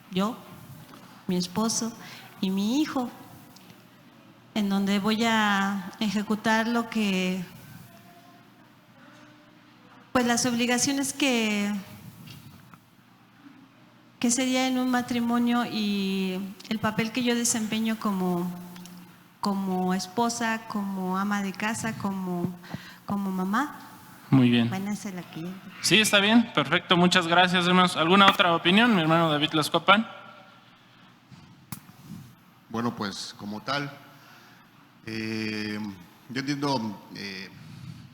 yo, mi esposo y mi hijo, en donde voy a ejecutar lo que, pues las obligaciones que sería en un matrimonio y el papel que yo desempeño como esposa, como ama de casa, como mamá. Muy bien. Vanessa, la cliente. Sí, está bien, perfecto, muchas gracias, hermanos. ¿Alguna otra opinión, mi hermano David Lascopan? Bueno, pues como tal, yo entiendo que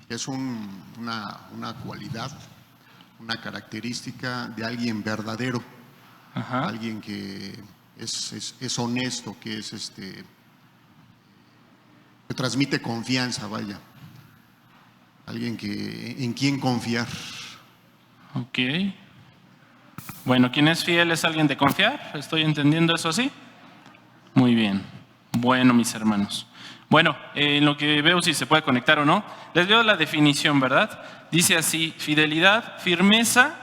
es una cualidad, una característica de alguien verdadero. Ajá. Alguien que es honesto, que que transmite confianza, vaya. Alguien en quien confiar. Ok. Bueno, quien es fiel es alguien de confiar. ¿Estoy entendiendo eso así? Muy bien. Bueno, mis hermanos. Bueno, en lo que veo si se puede conectar o no, les leo la definición, ¿verdad? Dice así: fidelidad, firmeza,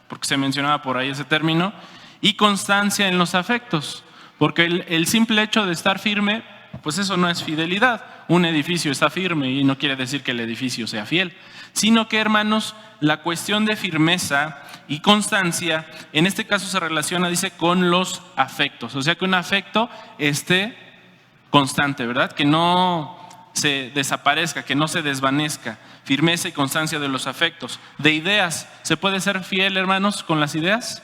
porque se mencionaba por ahí ese término, y constancia en los afectos. Porque el simple hecho de estar firme, pues eso no es fidelidad. Un edificio está firme y no quiere decir que el edificio sea fiel, sino que, hermanos, la cuestión de firmeza y constancia, en este caso se relaciona, dice, con los afectos. O sea, que un afecto esté constante, ¿verdad? Que no se desaparezca, que no se desvanezca. Firmeza y constancia de los afectos. De ideas, ¿se puede ser fiel, hermanos, con las ideas?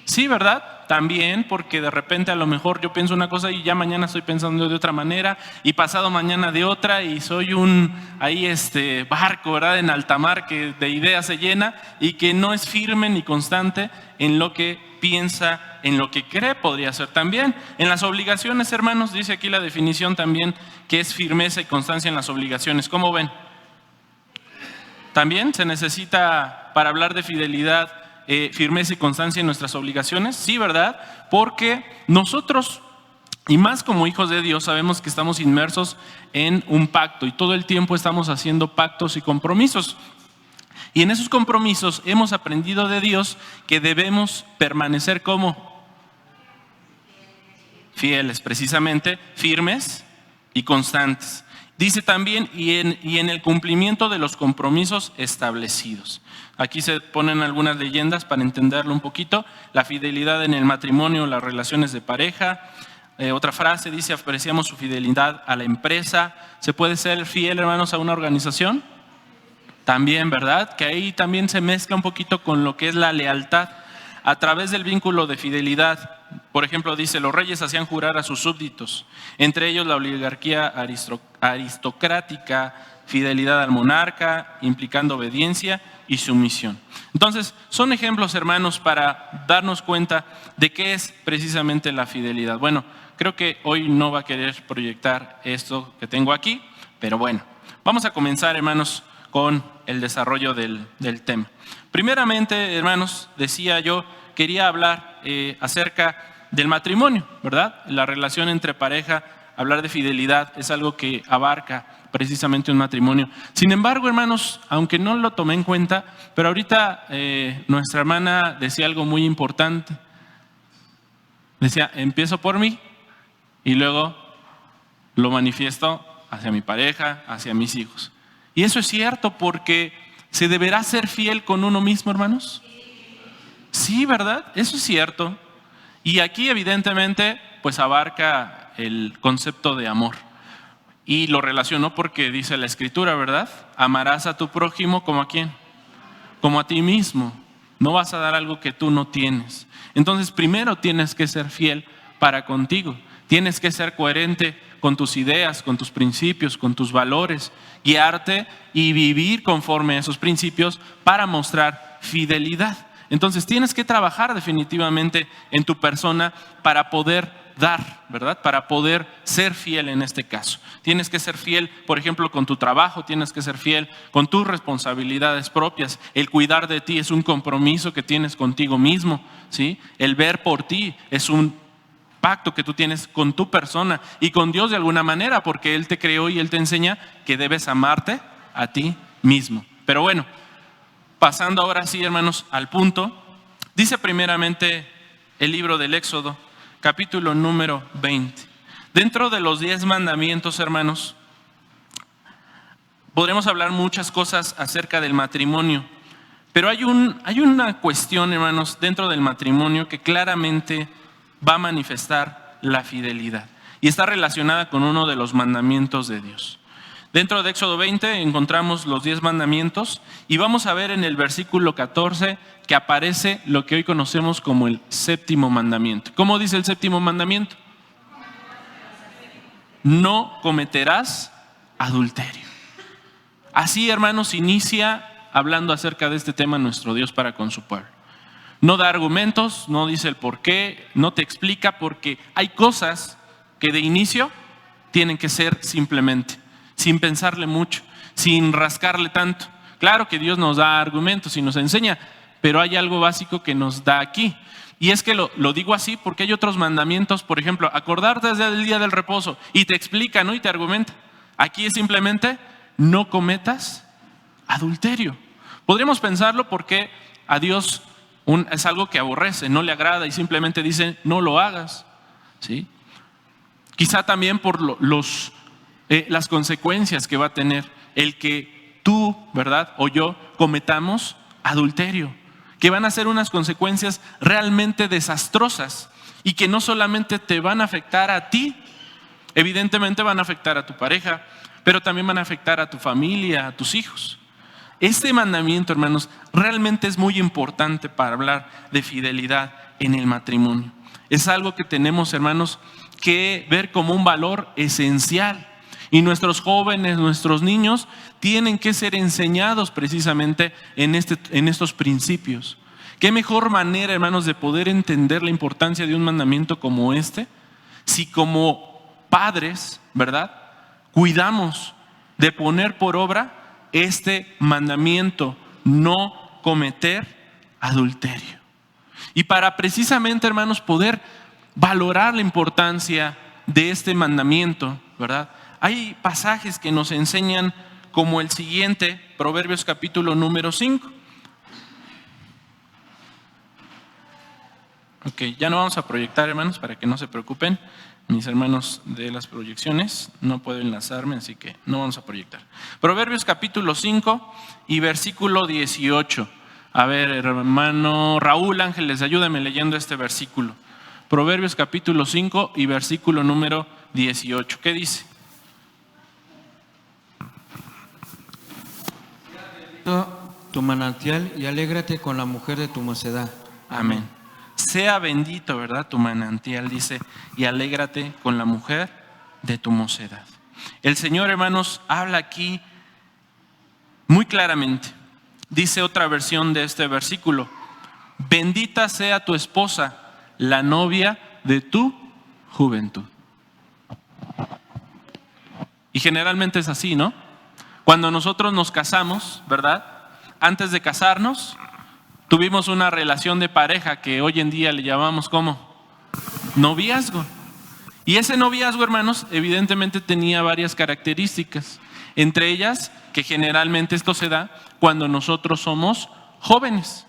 Sí, ¿verdad? También, porque de repente a lo mejor yo pienso una cosa y ya mañana estoy pensando de otra manera y pasado mañana de otra, y soy un barco, ¿verdad?, en alta mar que de ideas se llena y que no es firme ni constante en lo que piensa, en lo que cree. Podría ser también en las obligaciones, hermanos. Dice aquí la definición también que es firmeza y constancia en las obligaciones. ¿Cómo ven? También se necesita, para hablar de fidelidad, firmeza y constancia en nuestras obligaciones. Sí, ¿verdad? Porque nosotros, y más como hijos de Dios, sabemos que estamos inmersos en un pacto y todo el tiempo estamos haciendo pactos y compromisos. Y en esos compromisos hemos aprendido de Dios que debemos permanecer como fieles, precisamente, firmes y constantes. Dice también, y en el cumplimiento de los compromisos establecidos. Aquí se ponen algunas leyendas para entenderlo un poquito. La fidelidad en el matrimonio, las relaciones de pareja. Otra frase dice: apreciamos su fidelidad a la empresa. ¿Se puede ser fiel, hermanos, a una organización? También, ¿verdad? Que ahí también se mezcla un poquito con lo que es la lealtad a través del vínculo de fidelidad. Por ejemplo, dice: los reyes hacían jurar a sus súbditos, entre ellos la oligarquía aristocrática, fidelidad al monarca, implicando obediencia y sumisión. Entonces, son ejemplos, hermanos, para darnos cuenta de qué es precisamente la fidelidad. Bueno, creo que hoy no va a querer proyectar esto que tengo aquí, pero bueno, vamos a comenzar, hermanos, con el desarrollo del tema. Primeramente, hermanos, decía yo, quería hablar acerca del matrimonio, ¿verdad? La relación entre pareja. Hablar de fidelidad es algo que abarca precisamente un matrimonio. Sin embargo, hermanos, aunque no lo tomé en cuenta, pero ahorita nuestra hermana decía algo muy importante. Decía: empiezo por mí y luego lo manifiesto hacia mi pareja, hacia mis hijos. Y eso es cierto, porque ¿se deberá ser fiel con uno mismo, hermanos? Sí, ¿verdad? Eso es cierto. Y aquí evidentemente pues abarca el concepto de amor. Y lo relaciono porque dice la Escritura, ¿verdad? Amarás a tu prójimo como a quién, como a ti mismo. No vas a dar algo que tú no tienes. Entonces primero tienes que ser fiel para contigo. Tienes que ser coherente con tus ideas, con tus principios, con tus valores, guiarte y vivir conforme a esos principios para mostrar fidelidad. Entonces tienes que trabajar definitivamente en tu persona para poder dar, ¿verdad? Para poder ser fiel en este caso. Tienes que ser fiel, por ejemplo, con tu trabajo, tienes que ser fiel con tus responsabilidades propias. El cuidar de ti es un compromiso que tienes contigo mismo, ¿sí? El ver por ti es un pacto que tú tienes con tu persona y con Dios de alguna manera, porque Él te creó y Él te enseña que debes amarte a ti mismo. Pero bueno, pasando ahora sí, hermanos, al punto, Dice primeramente el libro del Éxodo, capítulo número 20. Dentro de los 10 mandamientos, hermanos, podremos hablar muchas cosas acerca del matrimonio, pero hay una cuestión, hermanos, dentro del matrimonio que claramente va a manifestar la fidelidad y está relacionada con uno de los mandamientos de Dios. Dentro de Éxodo 20 encontramos los 10 mandamientos y vamos a ver en el versículo 14 que aparece lo que hoy conocemos como el séptimo mandamiento. ¿Cómo dice el séptimo mandamiento? No cometerás adulterio. Así, hermanos, inicia hablando acerca de este tema nuestro Dios para con su pueblo. No da argumentos, no dice el por qué, no te explica, porque hay cosas que de inicio tienen que ser simplemente, sin pensarle mucho, sin rascarle tanto. Claro que Dios nos da argumentos y nos enseña, pero hay algo básico que nos da aquí. Y es que lo digo así porque hay otros mandamientos, por ejemplo, acordarte del día del reposo, y te explica, ¿no? Y te argumenta. Aquí es simplemente, no cometas adulterio. Podríamos pensarlo porque a Dios es algo que aborrece, no le agrada y simplemente dice, no lo hagas, ¿sí? Quizá también por las consecuencias que va a tener el que tú, ¿verdad? O yo cometamos adulterio, que van a ser unas consecuencias realmente desastrosas y que no solamente te van a afectar a ti, evidentemente van a afectar a tu pareja, pero también van a afectar a tu familia, a tus hijos. Este mandamiento, hermanos, realmente es muy importante para hablar de fidelidad en el matrimonio. Es algo que tenemos, hermanos, que ver como un valor esencial. Y nuestros jóvenes, nuestros niños, tienen que ser enseñados precisamente en estos principios. ¿Qué mejor manera, hermanos, de poder entender la importancia de un mandamiento como este? Si como padres, ¿verdad?, cuidamos de poner por obra este mandamiento, no cometer adulterio. Y para precisamente, hermanos, poder valorar la importancia de este mandamiento, ¿verdad?, hay pasajes que nos enseñan como el siguiente, Proverbios capítulo número 5. Ok, ya no vamos a proyectar, hermanos, para que no se preocupen. Mis hermanos de las proyecciones no puedo enlazarme, así que no vamos a proyectar. Proverbios capítulo 5 y versículo 18. A ver, hermano Raúl Ángeles, ayúdame leyendo este versículo. Proverbios capítulo 5 y versículo número 18. ¿Qué dice? Tu manantial y alégrate con la mujer de tu mocedad. Amén. Sea bendito, ¿verdad?, tu manantial, dice, y alégrate con la mujer de tu mocedad. El Señor, hermanos, habla aquí muy claramente. Dice otra versión de este versículo: bendita sea tu esposa, la novia de tu juventud. Y generalmente es así, ¿no? Cuando nosotros nos casamos, ¿verdad?, antes de casarnos, tuvimos una relación de pareja que hoy en día le llamamos ¿cómo? Noviazgo. Y ese noviazgo, hermanos, evidentemente tenía varias características. Entre ellas, que generalmente esto se da cuando nosotros somos jóvenes.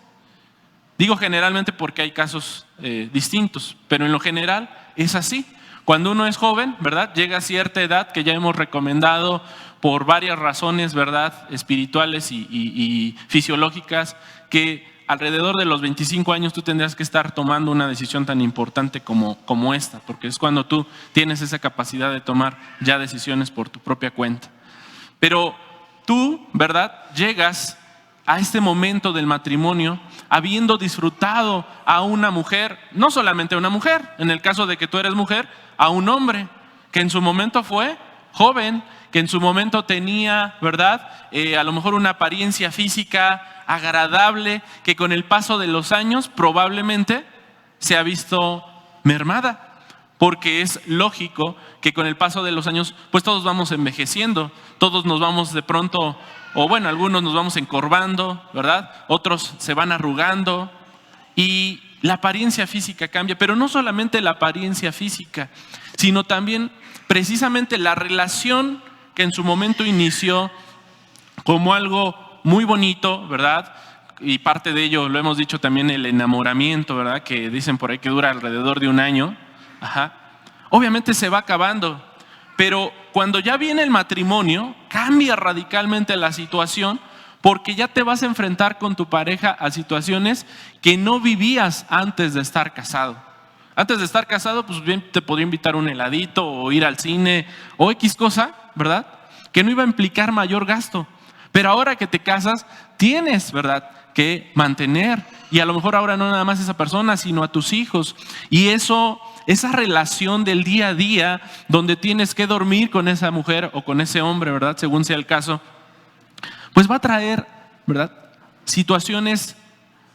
Digo generalmente porque hay casos distintos, pero en lo general es así. Cuando uno es joven, ¿verdad?, llega a cierta edad que ya hemos recomendado por varias razones, ¿verdad?, espirituales y fisiológicas, que alrededor de los 25 años tú tendrás que estar tomando una decisión tan importante como esta, porque es cuando tú tienes esa capacidad de tomar ya decisiones por tu propia cuenta. Pero tú, ¿verdad?, llegas a este momento del matrimonio habiendo disfrutado a una mujer, no solamente a una mujer, en el caso de que tú eres mujer, a un hombre que en su momento fue joven, que en su momento tenía, ¿verdad?, a lo mejor una apariencia física agradable, que con el paso de los años probablemente se ha visto mermada. Porque es lógico que con el paso de los años, pues todos vamos envejeciendo, todos nos vamos de pronto, o bueno, algunos nos vamos encorvando, ¿verdad? Otros se van arrugando y la apariencia física cambia, pero no solamente la apariencia física, sino también precisamente la relación que en su momento inició como algo muy bonito, ¿verdad?, Y parte de ello, lo hemos dicho también, el enamoramiento, ¿verdad? Que dicen por ahí que dura alrededor de 1 año. Ajá. Obviamente se va acabando, pero cuando ya viene el matrimonio, cambia radicalmente la situación, porque ya te vas a enfrentar con tu pareja a situaciones que no vivías antes de estar casado. Antes de estar casado, pues bien te podía invitar un heladito o ir al cine o X cosa, ¿verdad? Que no iba a implicar mayor gasto. Pero ahora que te casas, tienes, ¿verdad?, que mantener. Y a lo mejor ahora no nada más a esa persona, sino a tus hijos. Y esa relación del día a día, donde tienes que dormir con esa mujer o con ese hombre, ¿verdad?, según sea el caso, pues va a traer, ¿verdad?, situaciones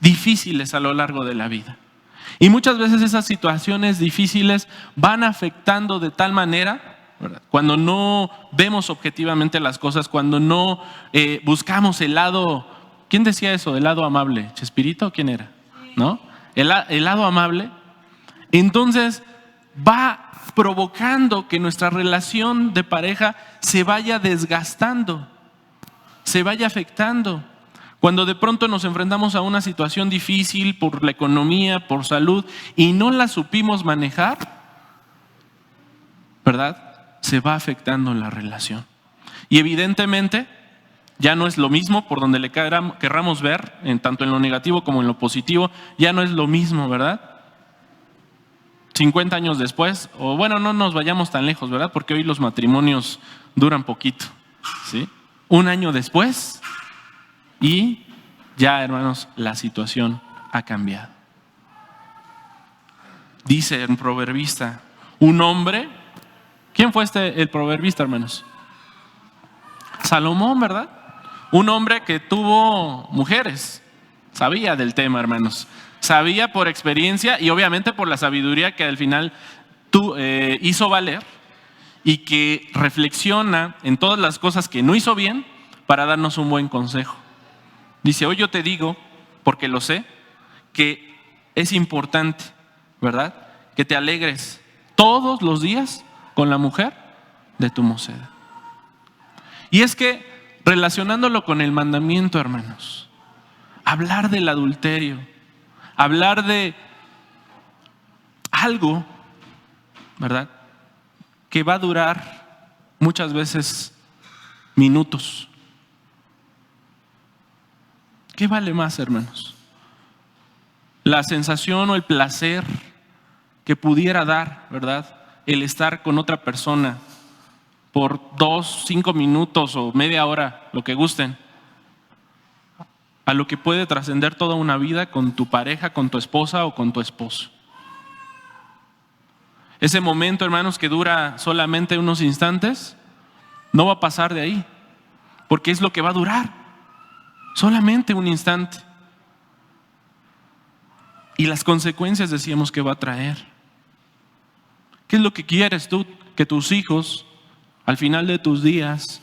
difíciles a lo largo de la vida. Y muchas veces esas situaciones difíciles van afectando de tal manera, ¿verdad?, cuando no vemos objetivamente las cosas, cuando no buscamos el lado, ¿quién decía eso? El lado amable, ¿Chespirito o quién era? ¿No? El lado amable. Entonces va provocando que nuestra relación de pareja se vaya desgastando, se vaya afectando. Cuando de pronto nos enfrentamos a una situación difícil por la economía, por salud, y no la supimos manejar, ¿verdad?, se va afectando la relación. Y evidentemente ya no es lo mismo por donde le querramos ver, tanto en lo negativo como en lo positivo, ya no es lo mismo, ¿verdad? 50 años después, o bueno, no nos vayamos tan lejos, ¿verdad? Porque hoy los matrimonios duran poquito, ¿sí? 1 año después y ya, hermanos, la situación ha cambiado. Dice el proverbista, un hombre, ¿quién fue el proverbista, hermanos? Salomón, ¿verdad? Un hombre que tuvo mujeres, sabía del tema, hermanos, sabía por experiencia y obviamente por la sabiduría que al final hizo valer y que reflexiona en todas las cosas que no hizo bien para darnos un buen consejo. Dice, hoy yo te digo, porque lo sé, que es importante, ¿verdad?, que te alegres todos los días con la mujer de tu mocedad. Y es que, relacionándolo con el mandamiento, hermanos, hablar del adulterio, hablar de algo, ¿verdad?, que va a durar muchas veces minutos. ¿Qué vale más, hermanos? La sensación o el placer que pudiera dar, ¿verdad?, el estar con otra persona por 2, 5 minutos o media hora, lo que gusten, a lo que puede trascender toda una vida con tu pareja, con tu esposa o con tu esposo. Ese momento, hermanos, que dura solamente unos instantes, no va a pasar de ahí, porque es lo que va a durar, solamente un instante. Y las consecuencias decíamos que va a traer. ¿Qué es lo que quieres tú? Que tus hijos, al final de tus días,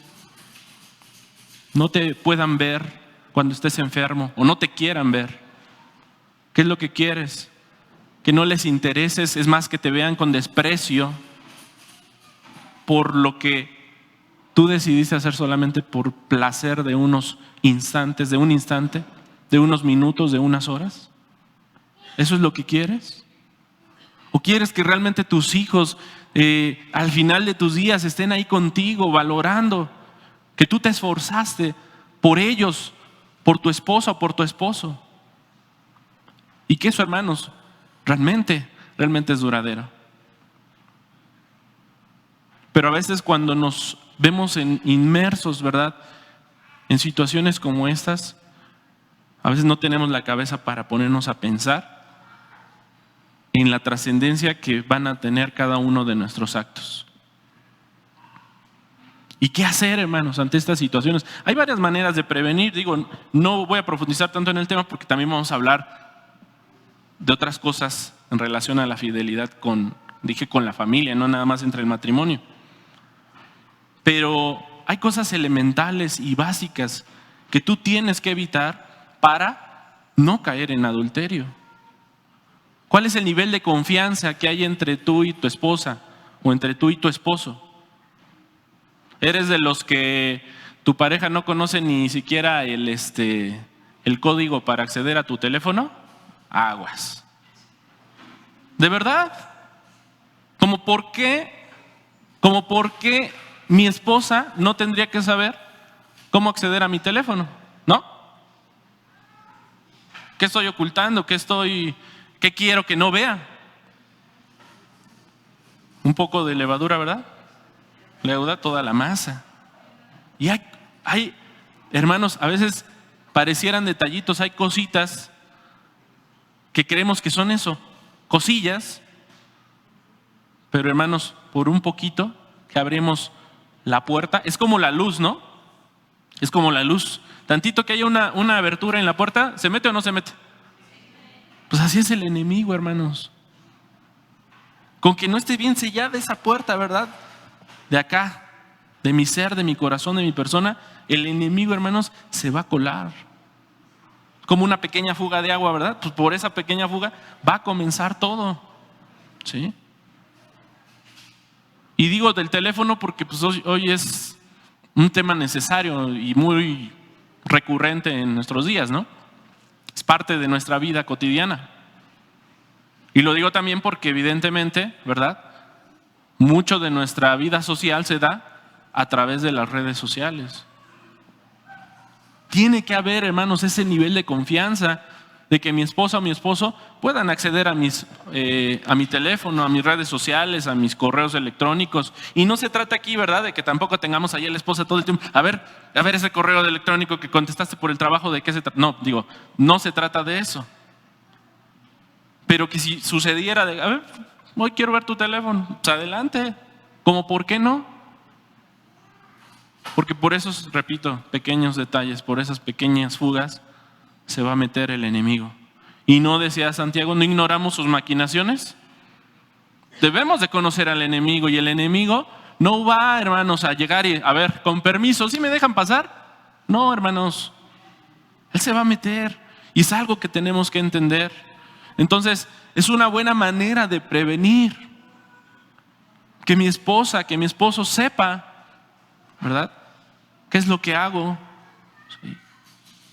no te puedan ver cuando estés enfermo o no te quieran ver. ¿Qué es lo que quieres? Que no les intereses, es más, que te vean con desprecio por lo que tú decidiste hacer solamente por placer de unos instantes, de un instante, de unos minutos, de unas horas. ¿Eso es lo que quieres? ¿O quieres que realmente tus hijos al final de tus días estén ahí contigo, valorando que tú te esforzaste por ellos, por tu esposa o por tu esposo? Y que eso, hermanos, realmente es duradero. Pero a veces cuando nos vemos inmersos, ¿verdad?, en situaciones como estas, a veces no tenemos la cabeza para ponernos a pensar en la trascendencia que van a tener cada uno de nuestros actos. ¿Y qué hacer, hermanos, ante estas situaciones? Hay varias maneras de prevenir. Digo, no voy a profundizar tanto en el tema porque también vamos a hablar de otras cosas en relación a la fidelidad con la familia, no nada más entre el matrimonio. Pero hay cosas elementales y básicas que tú tienes que evitar para no caer en adulterio. ¿Cuál es el nivel de confianza que hay entre tú y tu esposa o entre tú y tu esposo? ¿Eres de los que tu pareja no conoce ni siquiera el el código para acceder a tu teléfono, aguas. ¿De verdad? ¿Cómo por qué mi esposa no tendría que saber cómo acceder a mi teléfono? ¿No? ¿Qué estoy ocultando? ¿Qué quiero que no vea? Un poco de levadura, ¿verdad? Leuda toda la masa. Y hay, hermanos, a veces parecieran detallitos, hay cositas que creemos que son eso, cosillas, pero hermanos, por un poquito que abrimos la puerta, es como la luz, ¿no? Es como la luz. Tantito que haya una abertura en la puerta, ¿se mete o no se mete? Pues así es el enemigo, hermanos. Con que no esté bien sellada esa puerta, ¿verdad? De acá, de mi ser, de mi corazón, de mi persona, el enemigo, hermanos, se va a colar. Como una pequeña fuga de agua, ¿verdad? Pues por esa pequeña fuga va a comenzar todo. ¿Sí? Y digo del teléfono porque pues hoy es un tema necesario y muy recurrente en nuestros días, ¿no? Es parte de nuestra vida cotidiana. Y lo digo también porque evidentemente, ¿verdad? Mucho de nuestra vida social se da a través de las redes sociales. Tiene que haber, hermanos, ese nivel de confianza de que mi esposa o mi esposo puedan acceder a mi teléfono, a mis redes sociales, a mis correos electrónicos. Y no se trata aquí, ¿verdad?, de que tampoco tengamos ahí a la esposa todo el tiempo. A ver ese correo electrónico que contestaste por el trabajo, ¿de qué se trata? No se trata de eso. Pero que si sucediera de, a ver, hoy quiero ver tu teléfono, pues adelante. ¿Cómo por qué no? Porque por esos, repito, pequeños detalles, por esas pequeñas fugas, se va a meter el enemigo. Y no decía Santiago, ¿no ignoramos sus maquinaciones? Debemos de conocer al enemigo, y el enemigo no va, hermanos, a llegar y, a ver, con permiso, ¿sí me dejan pasar? No, hermanos, él se va a meter, y es algo que tenemos que entender. Entonces, es una buena manera de prevenir que mi esposa, que mi esposo sepa, ¿verdad?, qué es lo que hago, ¿sí?,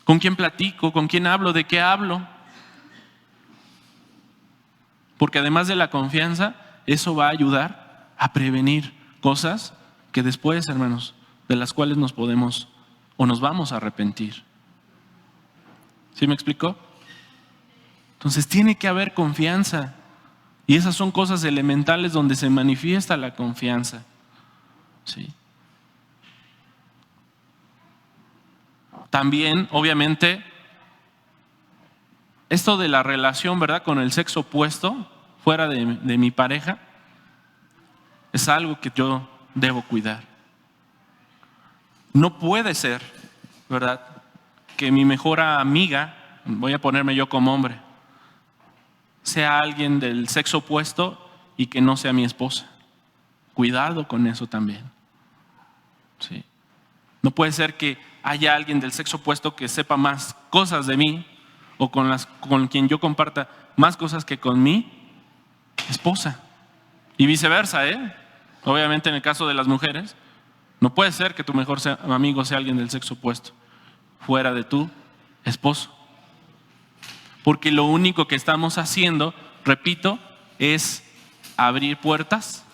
con quién platico, con quién hablo, de qué hablo. Porque además de la confianza, eso va a ayudar a prevenir cosas que después, hermanos, de las cuales nos podemos o nos vamos a arrepentir. ¿Sí me explicó? Entonces tiene que haber confianza. Y esas son cosas elementales donde se manifiesta la confianza. ¿Sí? También, obviamente, esto de la relación, ¿verdad?, con el sexo opuesto, fuera de mi pareja, es algo que yo debo cuidar. No puede ser, ¿verdad?, que mi mejor amiga, voy a ponerme yo como hombre, sea alguien del sexo opuesto y que no sea mi esposa. Cuidado con eso también. ¿Sí? No puede ser que haya alguien del sexo opuesto que sepa más cosas de mí o con quien yo comparta más cosas que con mi esposa. Y viceversa, ¿eh? Obviamente en el caso de las mujeres, no puede ser que tu mejor amigo sea alguien del sexo opuesto, fuera de tu esposo. Porque lo único que estamos haciendo, repito, es abrir puertas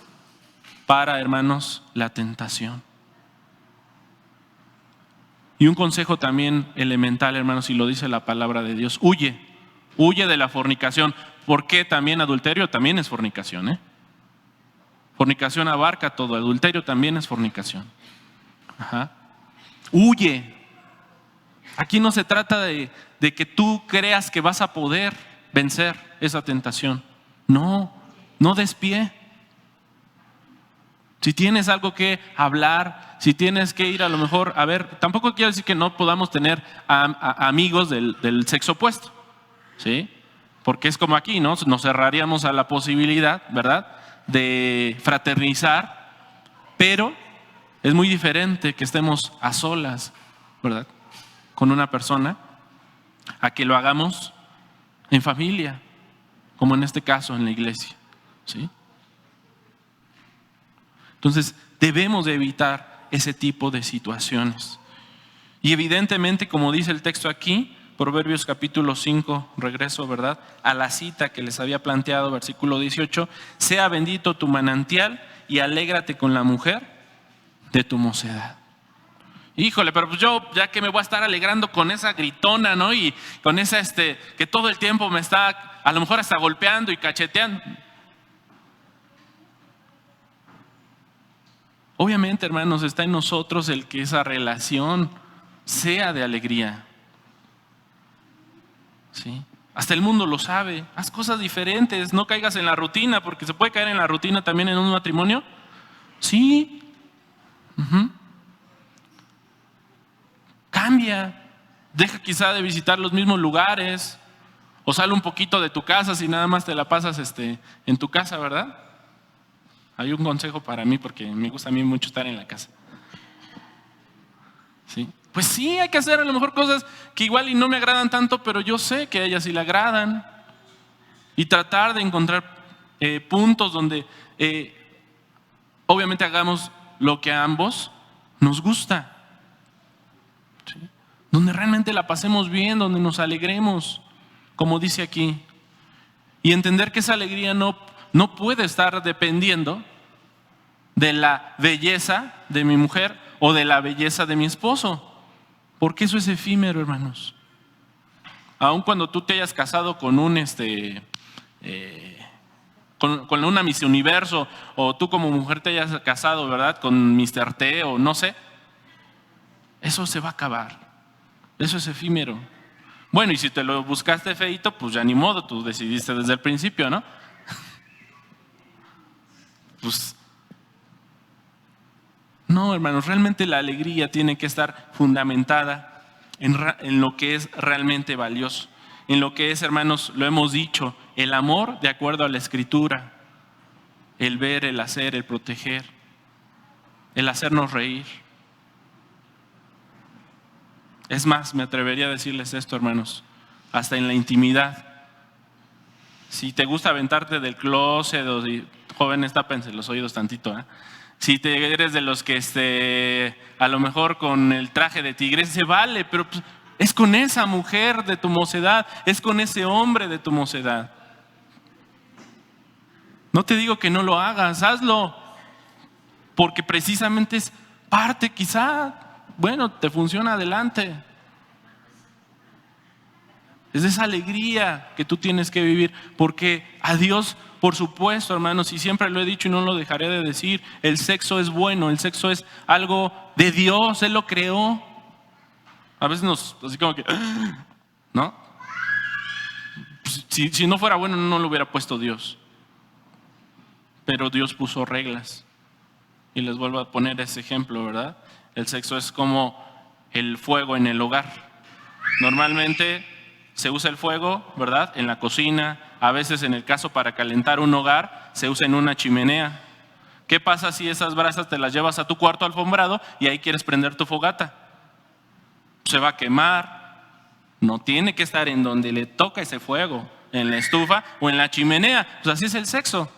para, hermanos, la tentación. Y un consejo también elemental, hermanos, y lo dice la palabra de Dios: huye de la fornicación. Porque también adulterio también es fornicación, ¿eh? Fornicación abarca todo, adulterio también es fornicación. Ajá. Huye. Aquí no se trata de que tú creas que vas a poder vencer esa tentación. No des pie. Si tienes algo que hablar, si tienes que ir a lo mejor, a ver, tampoco quiero decir que no podamos tener amigos del sexo opuesto, ¿sí? Porque es como aquí, ¿no? Nos cerraríamos a la posibilidad, ¿verdad?, de fraternizar, pero es muy diferente que estemos a solas, ¿verdad?, con una persona, a que lo hagamos en familia, como en este caso en la iglesia, ¿sí? Entonces debemos de evitar ese tipo de situaciones. Y evidentemente, como dice el texto aquí, Proverbios capítulo 5, regreso, ¿verdad?, a la cita que les había planteado, versículo 18, sea bendito tu manantial y alégrate con la mujer de tu mocedad. Híjole, pero pues yo ya que me voy a estar alegrando con esa gritona, ¿no? Y con esa que todo el tiempo me está a lo mejor hasta golpeando y cacheteando. Obviamente, hermanos, está en nosotros el que esa relación sea de alegría. ¿Sí? Hasta el mundo lo sabe. Haz cosas diferentes, no caigas en la rutina, porque se puede caer en la rutina también en un matrimonio. Sí. Cambia, deja quizá de visitar los mismos lugares, o sale un poquito de tu casa si nada más te la pasas en tu casa, ¿verdad? Hay un consejo para mí porque me gusta a mí mucho estar en la casa. ¿Sí? Pues sí, hay que hacer a lo mejor cosas que igual y no me agradan tanto, pero yo sé que a ella sí le agradan. Y tratar de encontrar puntos donde obviamente hagamos lo que a ambos nos gusta. ¿Sí? Donde realmente la pasemos bien, donde nos alegremos, como dice aquí. Y entender que esa alegría no puede estar dependiendo de la belleza de mi mujer o de la belleza de mi esposo. Porque eso es efímero, hermanos. Aun cuando tú te hayas casado con con una Miss Universo, o tú como mujer te hayas casado, ¿verdad?, con Mr. T o no sé, eso se va a acabar. Eso es efímero. Bueno, y si te lo buscaste feito, pues ya ni modo, tú decidiste desde el principio, ¿no? Pues no, hermanos, realmente la alegría tiene que estar fundamentada en lo que es realmente valioso, en lo que es, hermanos, lo hemos dicho, el amor de acuerdo a la Escritura, el ver, el hacer, el proteger, el hacernos reír. Es más, me atrevería a decirles esto, hermanos, hasta en la intimidad. Si te gusta aventarte del closet, o si, jóvenes, tápense los oídos tantito, ¿eh? Si te eres de los que a lo mejor con el traje de tigre se vale, pero pues, es con esa mujer de tu mocedad, es con ese hombre de tu mocedad. No te digo que no lo hagas, hazlo, porque precisamente es parte, quizá, bueno, te funciona adelante. Es esa alegría que tú tienes que vivir, porque a Dios, por supuesto, hermanos, y siempre lo he dicho y no lo dejaré de decir, el sexo es bueno, el sexo es algo de Dios, Él lo creó. A veces así como que, ¿no? Si no fuera bueno, no lo hubiera puesto Dios. Pero Dios puso reglas. Y les vuelvo a poner ese ejemplo, ¿verdad? El sexo es como el fuego en el hogar. Normalmente se usa el fuego, ¿verdad?, en la cocina. A veces, en el caso para calentar un hogar, se usa en una chimenea. ¿Qué pasa si esas brasas te las llevas a tu cuarto alfombrado y ahí quieres prender tu fogata? Se va a quemar. No tiene que estar en donde le toca ese fuego, en la estufa o en la chimenea. Pues así es el sexo.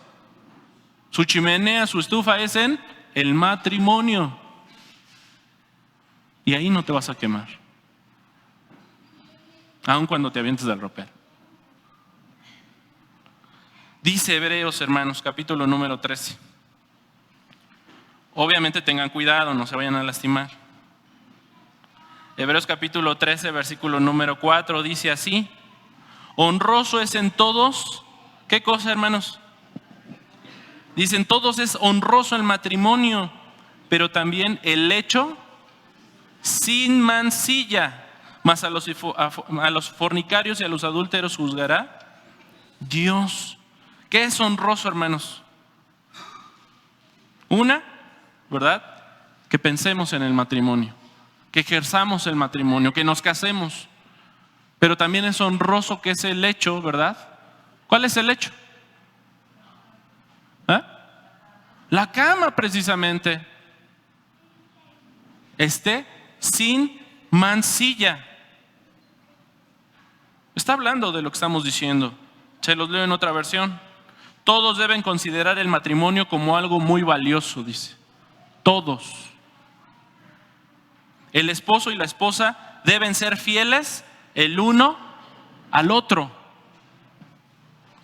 Su chimenea, su estufa es en el matrimonio. Y ahí no te vas a quemar, aun cuando te avientes del ropero. Dice Hebreos, hermanos, capítulo número 13. Obviamente tengan cuidado, no se vayan a lastimar. Hebreos capítulo 13, versículo número 4, dice así: honroso es en todos, ¿qué cosa, hermanos? Dicen, todos es honroso el matrimonio, pero también el lecho sin mancilla, mas a los fornicarios y a los adúlteros juzgará Dios. ¿Qué es honroso, hermanos? Una, ¿verdad?, que pensemos en el matrimonio, que ejerzamos el matrimonio, que nos casemos. Pero también es honroso que es el hecho, ¿verdad? ¿Cuál es el hecho? ¿Eh? La cama, precisamente, esté sin mancilla. Está hablando de lo que estamos diciendo. Se los leo en otra versión. Todos deben considerar el matrimonio como algo muy valioso, dice. Todos. El esposo y la esposa deben ser fieles el uno al otro.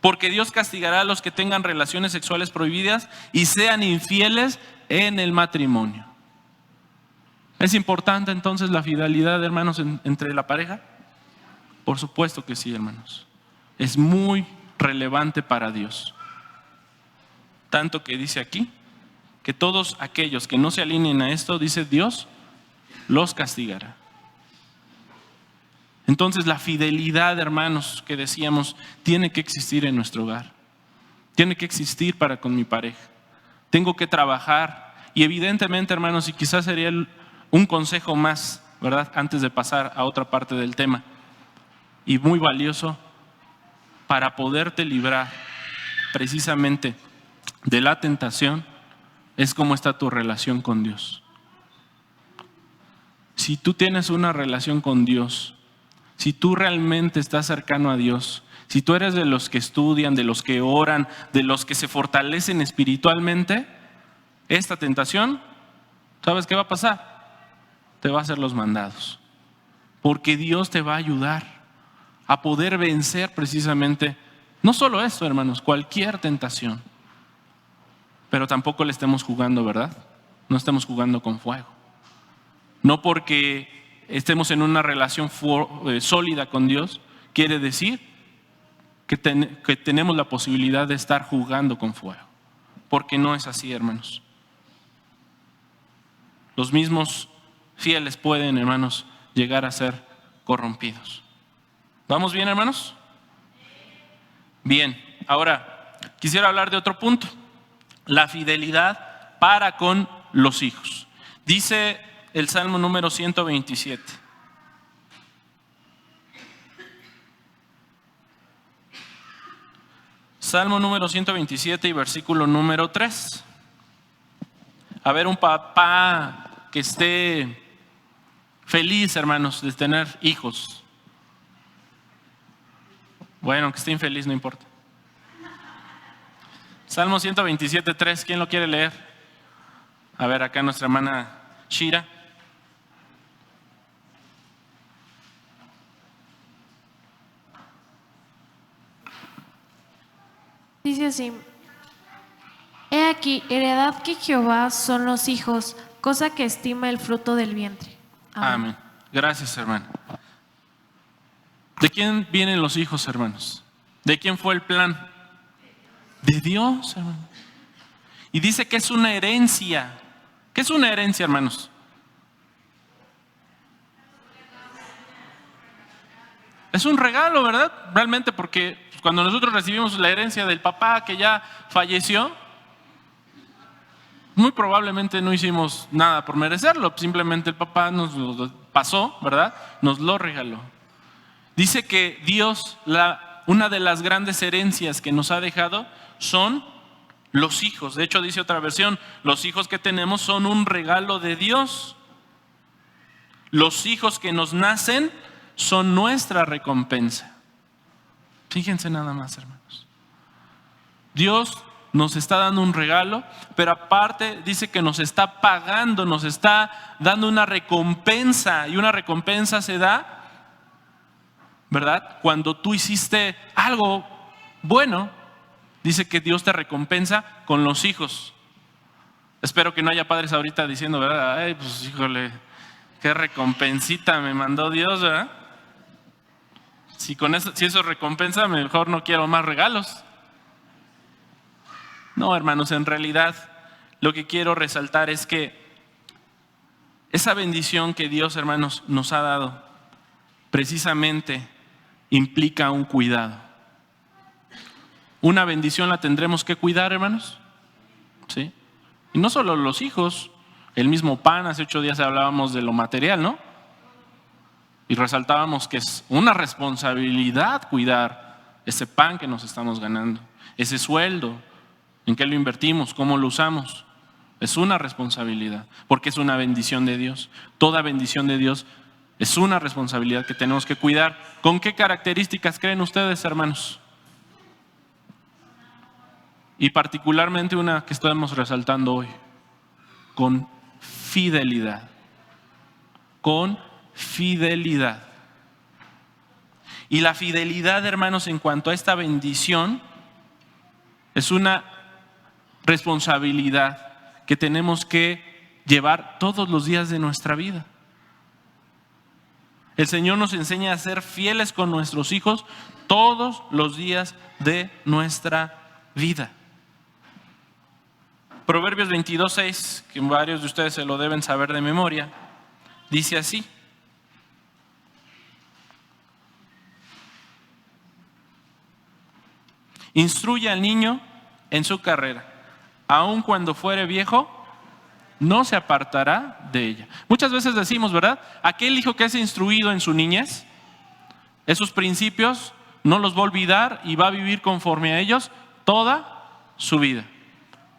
Porque Dios castigará a los que tengan relaciones sexuales prohibidas y sean infieles en el matrimonio. ¿Es importante entonces la fidelidad, hermanos, entre la pareja? Por supuesto que sí, hermanos. Es muy relevante para Dios. Tanto que dice aquí que todos aquellos que no se alineen a esto, dice Dios, los castigará. Entonces la fidelidad, hermanos, que decíamos, tiene que existir en nuestro hogar. Tiene que existir para con mi pareja. Tengo que trabajar. Y evidentemente, hermanos, y quizás sería un consejo más, ¿verdad? Antes de pasar a otra parte del tema. Y muy valioso para poderte librar precisamente de la tentación, es cómo está tu relación con Dios. Si tú tienes una relación con Dios, si tú realmente estás cercano a Dios, si tú eres de los que estudian, de los que oran, de los que se fortalecen espiritualmente, esta tentación, ¿sabes qué va a pasar? Te va a hacer los mandados. Porque Dios te va a ayudar a poder vencer precisamente, no solo esto, hermanos, cualquier tentación. Pero tampoco le estemos jugando, ¿verdad? No estemos jugando con fuego. No porque estemos en una relación sólida con Dios, quiere decir que tenemos la posibilidad de estar jugando con fuego. Porque no es así, hermanos. Los mismos fieles pueden, hermanos, llegar a ser corrompidos. ¿Vamos bien, hermanos? Bien, ahora quisiera hablar de otro punto. La fidelidad para con los hijos. Dice el Salmo número 127. Salmo número 127 y versículo número 3. A ver, un papá que esté feliz, hermanos, de tener hijos. Bueno, que esté infeliz, no importa. Salmo 127, 3, ¿quién lo quiere leer? A ver, acá nuestra hermana Shira. Dice así: He aquí, heredad que Jehová son los hijos, cosa que estima el fruto del vientre. Amén. Gracias, hermano. ¿De quién vienen los hijos, hermanos? ¿De quién fue el plan? De Dios, hermano. Y dice que es una herencia. ¿Qué es una herencia, hermanos? Es un regalo, ¿verdad? Realmente, porque cuando nosotros recibimos la herencia del papá que ya falleció, muy probablemente no hicimos nada por merecerlo. Simplemente el papá nos lo pasó, ¿verdad? Nos lo regaló. Dice que Dios, una de las grandes herencias que nos ha dejado son los hijos. De hecho, dice otra versión, los hijos que tenemos son un regalo de Dios. Los hijos que nos nacen son nuestra recompensa. Fíjense nada más, hermanos. Dios nos está dando un regalo, pero aparte dice que nos está pagando, nos está dando una recompensa. Y una recompensa se da, ¿verdad? Cuando tú hiciste algo bueno, dice que Dios te recompensa con los hijos. Espero que no haya padres ahorita diciendo, ¿verdad? Ay, pues híjole, qué recompensita me mandó Dios, ¿verdad? Si eso es recompensa, mejor no quiero más regalos. No, hermanos, en realidad lo que quiero resaltar es que esa bendición que Dios, hermanos, nos ha dado, precisamente implica un cuidado. Una bendición la tendremos que cuidar, hermanos. ¿Sí? Y no solo los hijos, el mismo pan, hace 8 días hablábamos de lo material, ¿no? Y resaltábamos que es una responsabilidad cuidar ese pan que nos estamos ganando, ese sueldo, en qué lo invertimos, cómo lo usamos. Es una responsabilidad, porque es una bendición de Dios. Toda bendición de Dios es una responsabilidad que tenemos que cuidar. ¿Con qué características creen ustedes, hermanos? Y particularmente una que estamos resaltando hoy, con fidelidad. Con fidelidad. Y la fidelidad, hermanos, en cuanto a esta bendición, es una responsabilidad que tenemos que llevar todos los días de nuestra vida. El Señor nos enseña a ser fieles con nuestros hijos todos los días de nuestra vida. Proverbios 22:6, que varios de ustedes se lo deben saber de memoria, dice así: instruye al niño en su carrera, aun cuando fuere viejo, no se apartará de ella. Muchas veces decimos, ¿verdad? Aquel hijo que es instruido en su niñez, esos principios no los va a olvidar y va a vivir conforme a ellos toda su vida.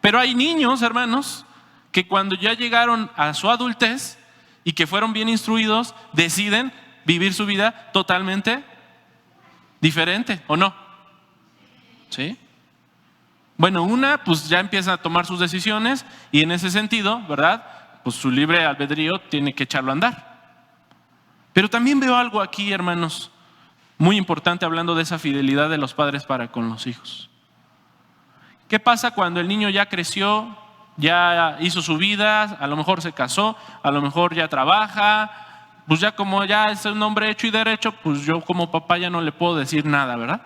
Pero hay niños, hermanos, que cuando ya llegaron a su adultez y que fueron bien instruidos, deciden vivir su vida totalmente diferente, ¿o no? ¿Sí? Bueno, una pues ya empieza a tomar sus decisiones y en ese sentido, ¿verdad? Pues su libre albedrío tiene que echarlo a andar. Pero también veo algo aquí, hermanos, muy importante hablando de esa fidelidad de los padres para con los hijos. ¿Qué pasa cuando el niño ya creció, ya hizo su vida, a lo mejor se casó, a lo mejor ya trabaja? Pues ya como ya es un hombre hecho y derecho, pues yo como papá ya no le puedo decir nada, ¿verdad?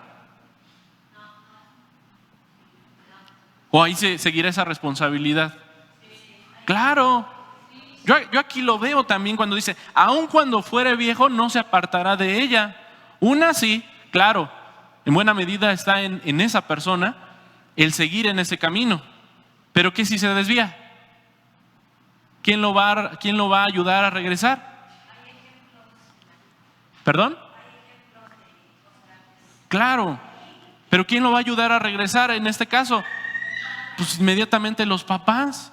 ¿O ahí se seguirá esa responsabilidad? Claro. Yo aquí lo veo también cuando dice, aun cuando fuere viejo no se apartará de ella. Una sí, claro, en buena medida está en esa persona el seguir en ese camino. Pero ¿qué si se desvía? ¿Quién lo va a ayudar a regresar? ¿Perdón? Claro, pero ¿quién lo va a ayudar a regresar en este caso? Pues inmediatamente los papás.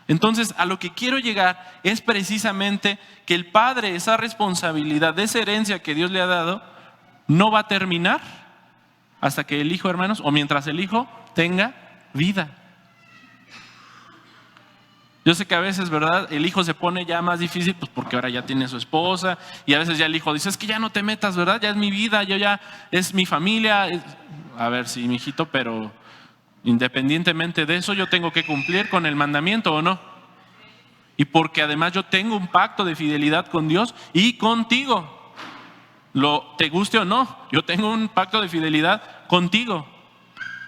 Entonces, a lo que quiero llegar es precisamente que el padre, esa responsabilidad, esa herencia que Dios le ha dado, no va a terminar hasta que el hijo, hermanos, o mientras el hijo tenga vida. Yo sé que a veces, ¿verdad? El hijo se pone ya más difícil, pues porque ahora ya tiene su esposa, y a veces ya el hijo dice, es que ya no te metas, ¿verdad? Ya es mi vida, yo ya es mi familia. A ver, sí, mijito, pero independientemente de eso, yo tengo que cumplir con el mandamiento, ¿o no? Y porque además yo tengo un pacto de fidelidad con Dios y contigo. Te guste o no, yo tengo un pacto de fidelidad contigo.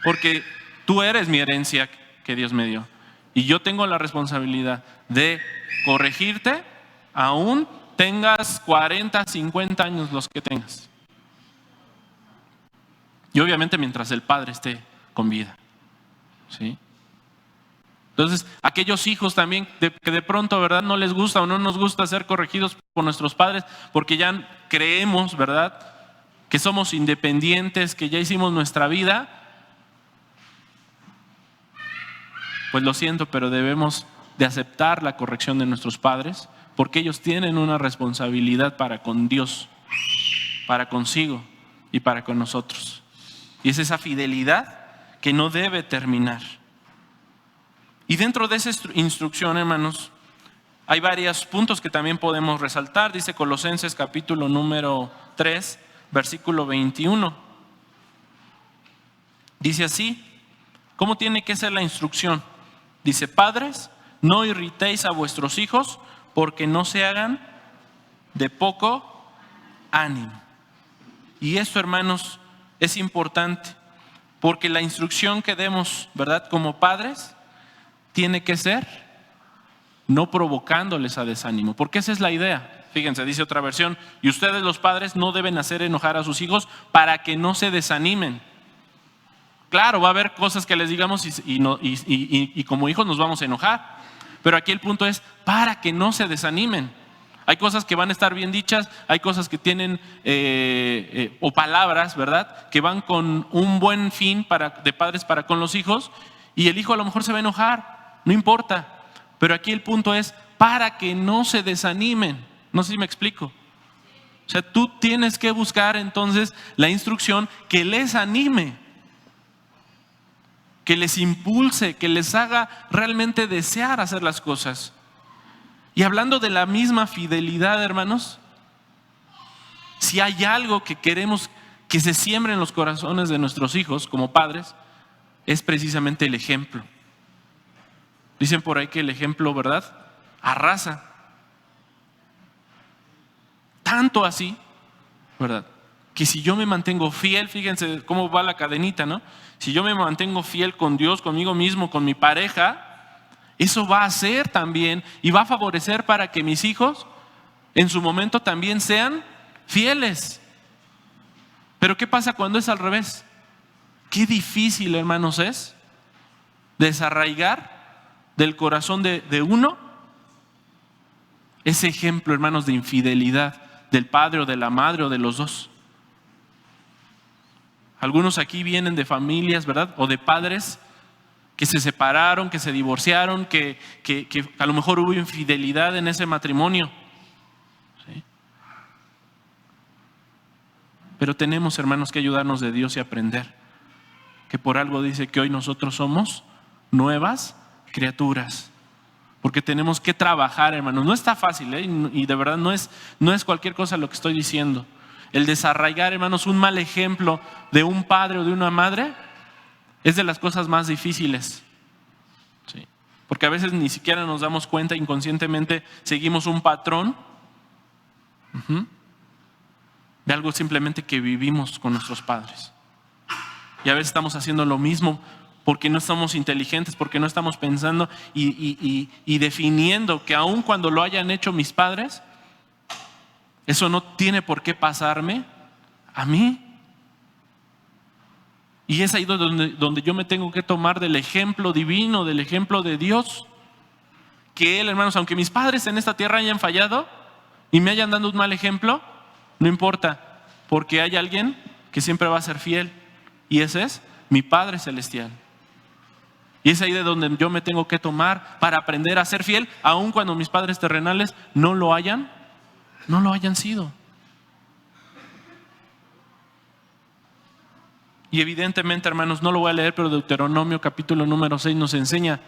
Porque tú eres mi herencia que Dios me dio. Y yo tengo la responsabilidad de corregirte, aún tengas 40, 50 años los que tengas. Y obviamente mientras el padre esté con vida. ¿Sí? Entonces, aquellos hijos también que de pronto, ¿verdad?, no les gusta o no nos gusta ser corregidos por nuestros padres porque ya creemos, ¿verdad?, que somos independientes, que ya hicimos nuestra vida. Pues lo siento, pero debemos de aceptar la corrección de nuestros padres porque ellos tienen una responsabilidad para con Dios, para consigo y para con nosotros. Y es esa fidelidad que no debe terminar. Y dentro de esa instrucción, hermanos, hay varios puntos que también podemos resaltar. Dice Colosenses capítulo número 3, versículo 21. Dice así, ¿cómo tiene que ser la instrucción? Dice, padres, no irritéis a vuestros hijos porque no se hagan de poco ánimo. Y esto, hermanos, es importante. Porque la instrucción que demos, ¿verdad?, como padres, tiene que ser no provocándoles a desánimo. Porque esa es la idea. Fíjense, dice otra versión, y ustedes los padres no deben hacer enojar a sus hijos para que no se desanimen. Claro, va a haber cosas que les digamos y como hijos nos vamos a enojar. Pero aquí el punto es para que no se desanimen. Hay cosas que van a estar bien dichas, hay cosas que tienen, o palabras, ¿verdad?, que van con un buen fin de padres para con los hijos, y el hijo a lo mejor se va a enojar, no importa. Pero aquí el punto es para que no se desanimen. No sé si me explico. O sea, tú tienes que buscar entonces la instrucción que les anime, que les impulse, que les haga realmente desear hacer las cosas. Y hablando de la misma fidelidad, hermanos, Si hay algo que queremos que se siembre en los corazones de nuestros hijos como padres, es precisamente el ejemplo. Dicen por ahí que el ejemplo, ¿verdad?, arrasa. Tanto así, ¿verdad?, que si yo me mantengo fiel, fíjense cómo va la cadenita, ¿no? Si yo me mantengo fiel con Dios, conmigo mismo, con mi pareja, eso va a hacer también y va a favorecer para que mis hijos en su momento también sean fieles. Pero ¿qué pasa cuando es al revés? Qué difícil, hermanos, es desarraigar del corazón de uno ese ejemplo, hermanos, de infidelidad del padre o de la madre o de los dos. Algunos aquí vienen de familias, ¿verdad?, o de padres que se separaron, que se divorciaron, que a lo mejor hubo infidelidad en ese matrimonio. ¿Sí? Pero tenemos, hermanos, que ayudarnos de Dios y aprender que por algo dice que hoy nosotros somos nuevas criaturas. Porque tenemos que trabajar, hermanos. No está fácil, y de verdad no es cualquier cosa lo que estoy diciendo. El desarraigar, hermanos, un mal ejemplo de un padre o de una madre es de las cosas más difíciles. Sí. Porque a veces ni siquiera nos damos cuenta, inconscientemente seguimos un patrón de algo simplemente que vivimos con nuestros padres. Y a veces estamos haciendo lo mismo porque no estamos inteligentes, porque no estamos pensando y definiendo que aun cuando lo hayan hecho mis padres, eso no tiene por qué pasarme a mí. Y es ahí donde yo me tengo que tomar del ejemplo divino, del ejemplo de Dios. Que Él, hermanos, aunque mis padres en esta tierra hayan fallado y me hayan dado un mal ejemplo, no importa, porque hay alguien que siempre va a ser fiel. Y ese es mi Padre Celestial. Y es ahí de donde yo me tengo que tomar para aprender a ser fiel, aun cuando mis padres terrenales no lo hayan sido. Y evidentemente, hermanos, no lo voy a leer, pero Deuteronomio capítulo número 6 nos enseña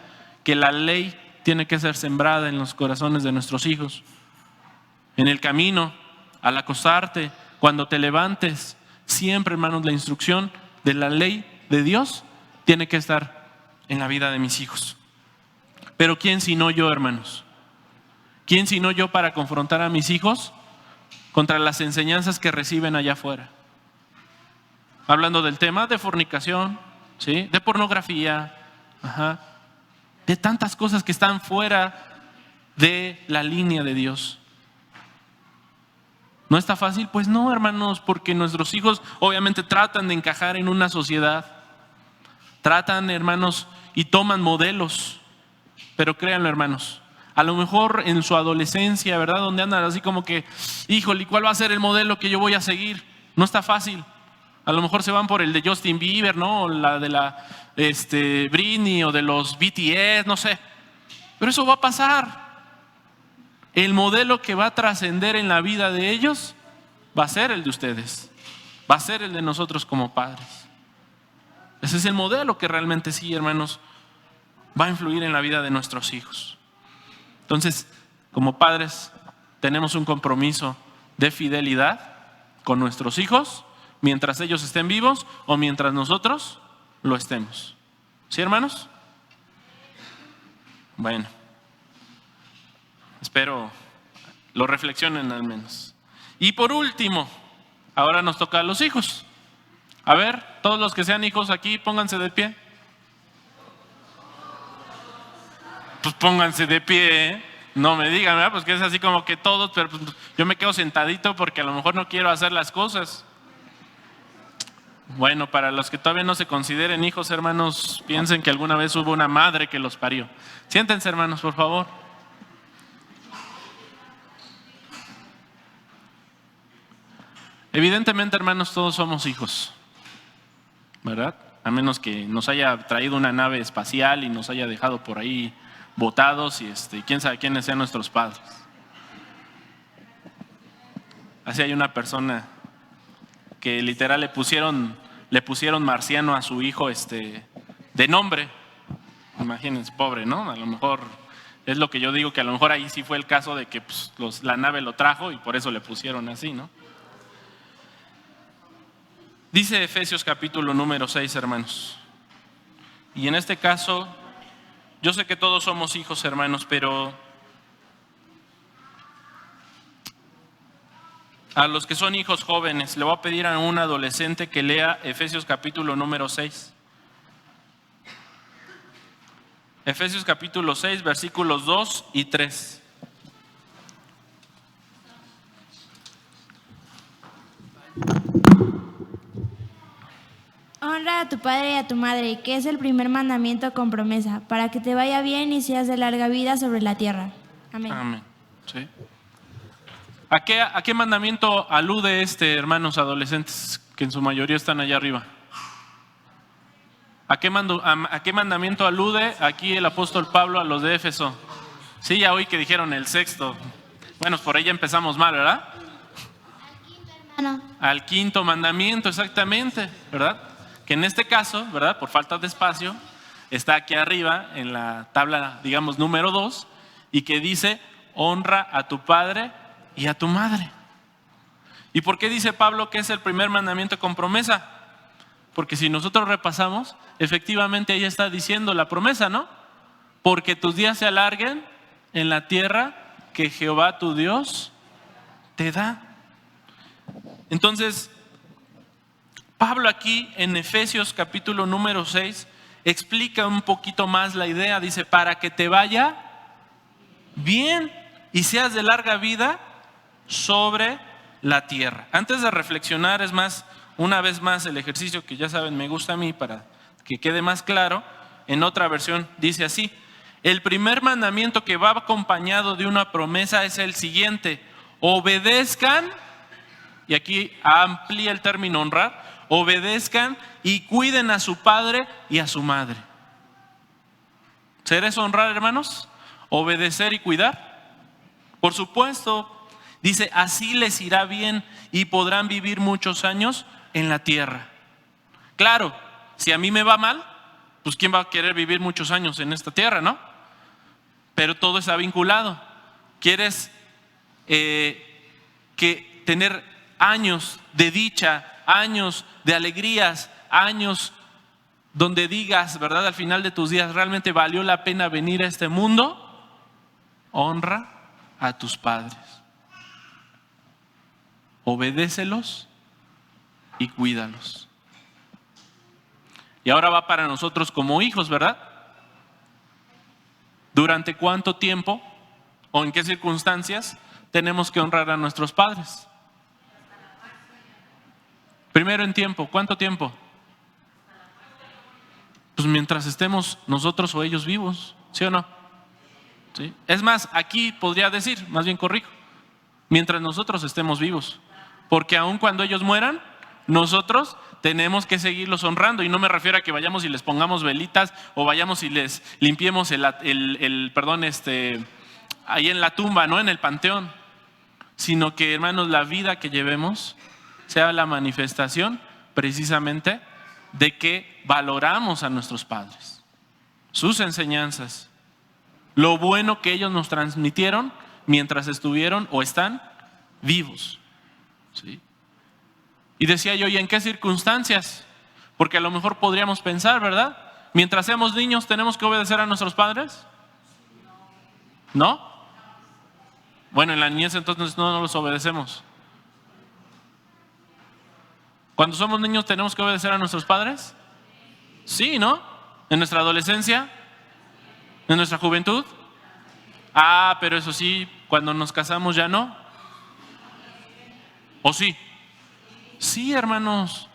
que la ley tiene que ser sembrada en los corazones de nuestros hijos. En el camino, al acostarte, cuando te levantes, siempre, hermanos, la instrucción de la ley de Dios tiene que estar en la vida de mis hijos. Pero ¿quién sino yo, hermanos? ¿Quién sino yo para confrontar a mis hijos contra las enseñanzas que reciben allá afuera? Hablando del tema de fornicación, ¿sí?, de pornografía, de tantas cosas que están fuera de la línea de Dios. ¿No está fácil? Pues no, hermanos, porque nuestros hijos obviamente tratan de encajar en una sociedad. Tratan, hermanos, y toman modelos. Pero créanlo, hermanos, a lo mejor en su adolescencia, ¿verdad?, donde andan así como que, híjole, ¿cuál va a ser el modelo que yo voy a seguir? No está fácil. A lo mejor se van por el de Justin Bieber, ¿no? O la de la Britney o de los BTS, no sé. Pero eso va a pasar. El modelo que va a trascender en la vida de ellos va a ser el de ustedes. Va a ser el de nosotros como padres. Ese es el modelo que realmente sí, hermanos, va a influir en la vida de nuestros hijos. Entonces, como padres, tenemos un compromiso de fidelidad con nuestros hijos mientras ellos estén vivos o mientras nosotros lo estemos. ¿Sí, hermanos? Bueno, espero lo reflexionen al menos. Y por último, ahora nos toca a los hijos. A ver, todos los que sean hijos aquí, pónganse de pie. Pues pónganse de pie, ¿eh? No me digan, ¿verdad? Pues que es así como que todos, pero pues yo me quedo sentadito porque a lo mejor no quiero hacer las cosas. Bueno, para los que todavía no se consideren hijos, hermanos, piensen que alguna vez hubo una madre que los parió. Siéntense, hermanos, por favor. Evidentemente, hermanos, todos somos hijos, ¿verdad? A menos que nos haya traído una nave espacial y nos haya dejado por ahí botados y quién sabe quiénes sean nuestros padres. Así hay una persona que literal le pusieron marciano a su hijo de nombre. Imagínense, pobre, ¿no? A lo mejor es lo que yo digo, que a lo mejor ahí sí fue el caso de que pues, la nave lo trajo y por eso le pusieron así, ¿no? Dice Efesios capítulo número 6, hermanos. Y en este caso, yo sé que todos somos hijos, hermanos, pero a los que son hijos jóvenes, le voy a pedir a un adolescente que lea Efesios capítulo número 6. Efesios capítulo 6, versículos 2 y 3. Honra a tu padre y a tu madre, que es el primer mandamiento con promesa, para que te vaya bien y seas de larga vida sobre la tierra. Amén. Amén. ¿Sí? ¿A qué mandamiento alude hermanos adolescentes, que en su mayoría están allá arriba? ¿A qué mandamiento alude aquí el apóstol Pablo a los de Éfeso? Sí, ya oí que dijeron el sexto. Bueno, por ahí ya empezamos mal, ¿verdad? Al quinto mandamiento, exactamente, ¿verdad? Que en este caso, ¿verdad? Por falta de espacio, está aquí arriba en la tabla, digamos, número 2, y que dice, honra a tu padre y a tu madre. ¿Y por qué dice Pablo que es el primer mandamiento con promesa? Porque si nosotros repasamos, efectivamente ahí está diciendo la promesa, ¿no? Porque tus días se alarguen en la tierra que Jehová tu Dios te da. Entonces, Pablo aquí en Efesios capítulo número 6 explica un poquito más la idea. Dice, para que te vaya bien y seas de larga vida sobre la tierra. Antes de reflexionar, es más, una vez más el ejercicio que ya saben me gusta a mí para que quede más claro, en otra versión dice así: el primer mandamiento que va acompañado de una promesa es el siguiente: obedezcan, y aquí amplía el término honrar, obedezcan y cuiden a su padre y a su madre. ¿Será eso honrar, hermanos? ¿Obedecer y cuidar? Por supuesto. Dice, así les irá bien y podrán vivir muchos años en la tierra. Claro, si a mí me va mal, pues ¿quién va a querer vivir muchos años en esta tierra, no? Pero todo está vinculado. ¿Quieres tener años de dicha, años de alegrías, años donde digas, ¿verdad? Al final de tus días, ¿realmente valió la pena venir a este mundo? Honra a tus padres. Obedécelos y cuídalos. Y ahora va para nosotros como hijos, ¿verdad? ¿Durante cuánto tiempo o en qué circunstancias tenemos que honrar a nuestros padres? Primero en tiempo. ¿Cuánto tiempo? Pues mientras estemos nosotros o ellos vivos, ¿sí o no? ¿Sí? Es más, aquí podría decir, más bien corrijo, mientras nosotros estemos vivos. Porque aun cuando ellos mueran, nosotros tenemos que seguirlos honrando. Y no me refiero a que vayamos y les pongamos velitas o vayamos y les limpiemos ahí en la tumba, ¿no? En el panteón. Sino que, hermanos, la vida que llevemos sea la manifestación precisamente de que valoramos a nuestros padres, sus enseñanzas, lo bueno que ellos nos transmitieron mientras estuvieron o están vivos. ¿Sí? Y decía yo, ¿y en qué circunstancias? Porque a lo mejor podríamos pensar, ¿verdad? Mientras seamos niños, ¿tenemos que obedecer a nuestros padres? ¿No? Bueno, en la niñez entonces no los obedecemos. Cuando somos niños, ¿tenemos que obedecer a nuestros padres? Sí, ¿no? ¿En nuestra adolescencia? ¿En nuestra juventud? Ah, pero eso sí, cuando nos casamos ya no. ¿O sí? Sí, hermanos.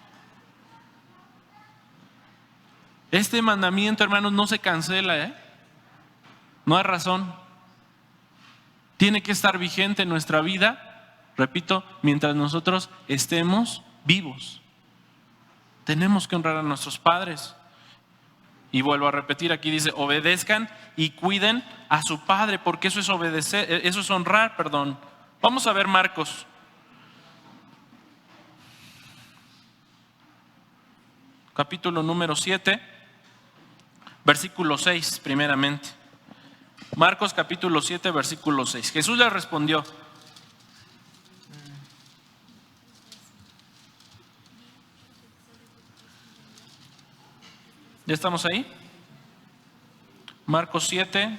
Este mandamiento, hermanos, no se cancela, ¿eh? No hay razón. Tiene que estar vigente en nuestra vida, repito, mientras nosotros estemos vivos. Tenemos que honrar a nuestros padres. Y vuelvo a repetir, aquí dice, obedezcan y cuiden a su padre, porque eso es obedecer, eso es honrar, perdón. Vamos a ver Marcos. Capítulo número 7, versículo 6, primeramente. Marcos capítulo 7, versículo 6. Jesús le respondió: ¿Ya estamos ahí? Marcos 7,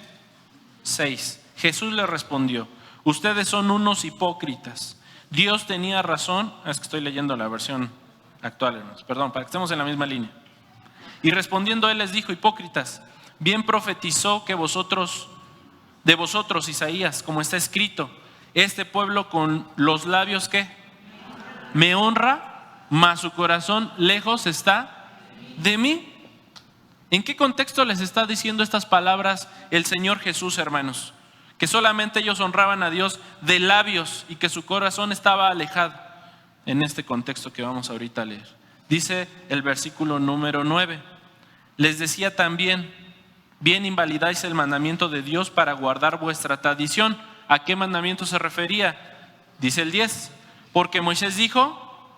6. Jesús le respondió: ustedes son unos hipócritas. Dios tenía razón. Es que estoy leyendo la versión actual, hermanos. Perdón, para que estemos en la misma línea. Y respondiendo él les dijo: hipócritas, bien profetizó de vosotros Isaías, como está escrito: este pueblo con los labios ¿qué? Me honra, mas su corazón lejos está de mí. ¿En qué contexto les está diciendo estas palabras el Señor Jesús, hermanos? Que solamente ellos honraban a Dios de labios y que su corazón estaba alejado. En este contexto que vamos ahorita a leer, dice el versículo número 9: les decía también: bien invalidáis el mandamiento de Dios para guardar vuestra tradición. ¿A qué mandamiento se refería? Dice el 10: porque Moisés dijo: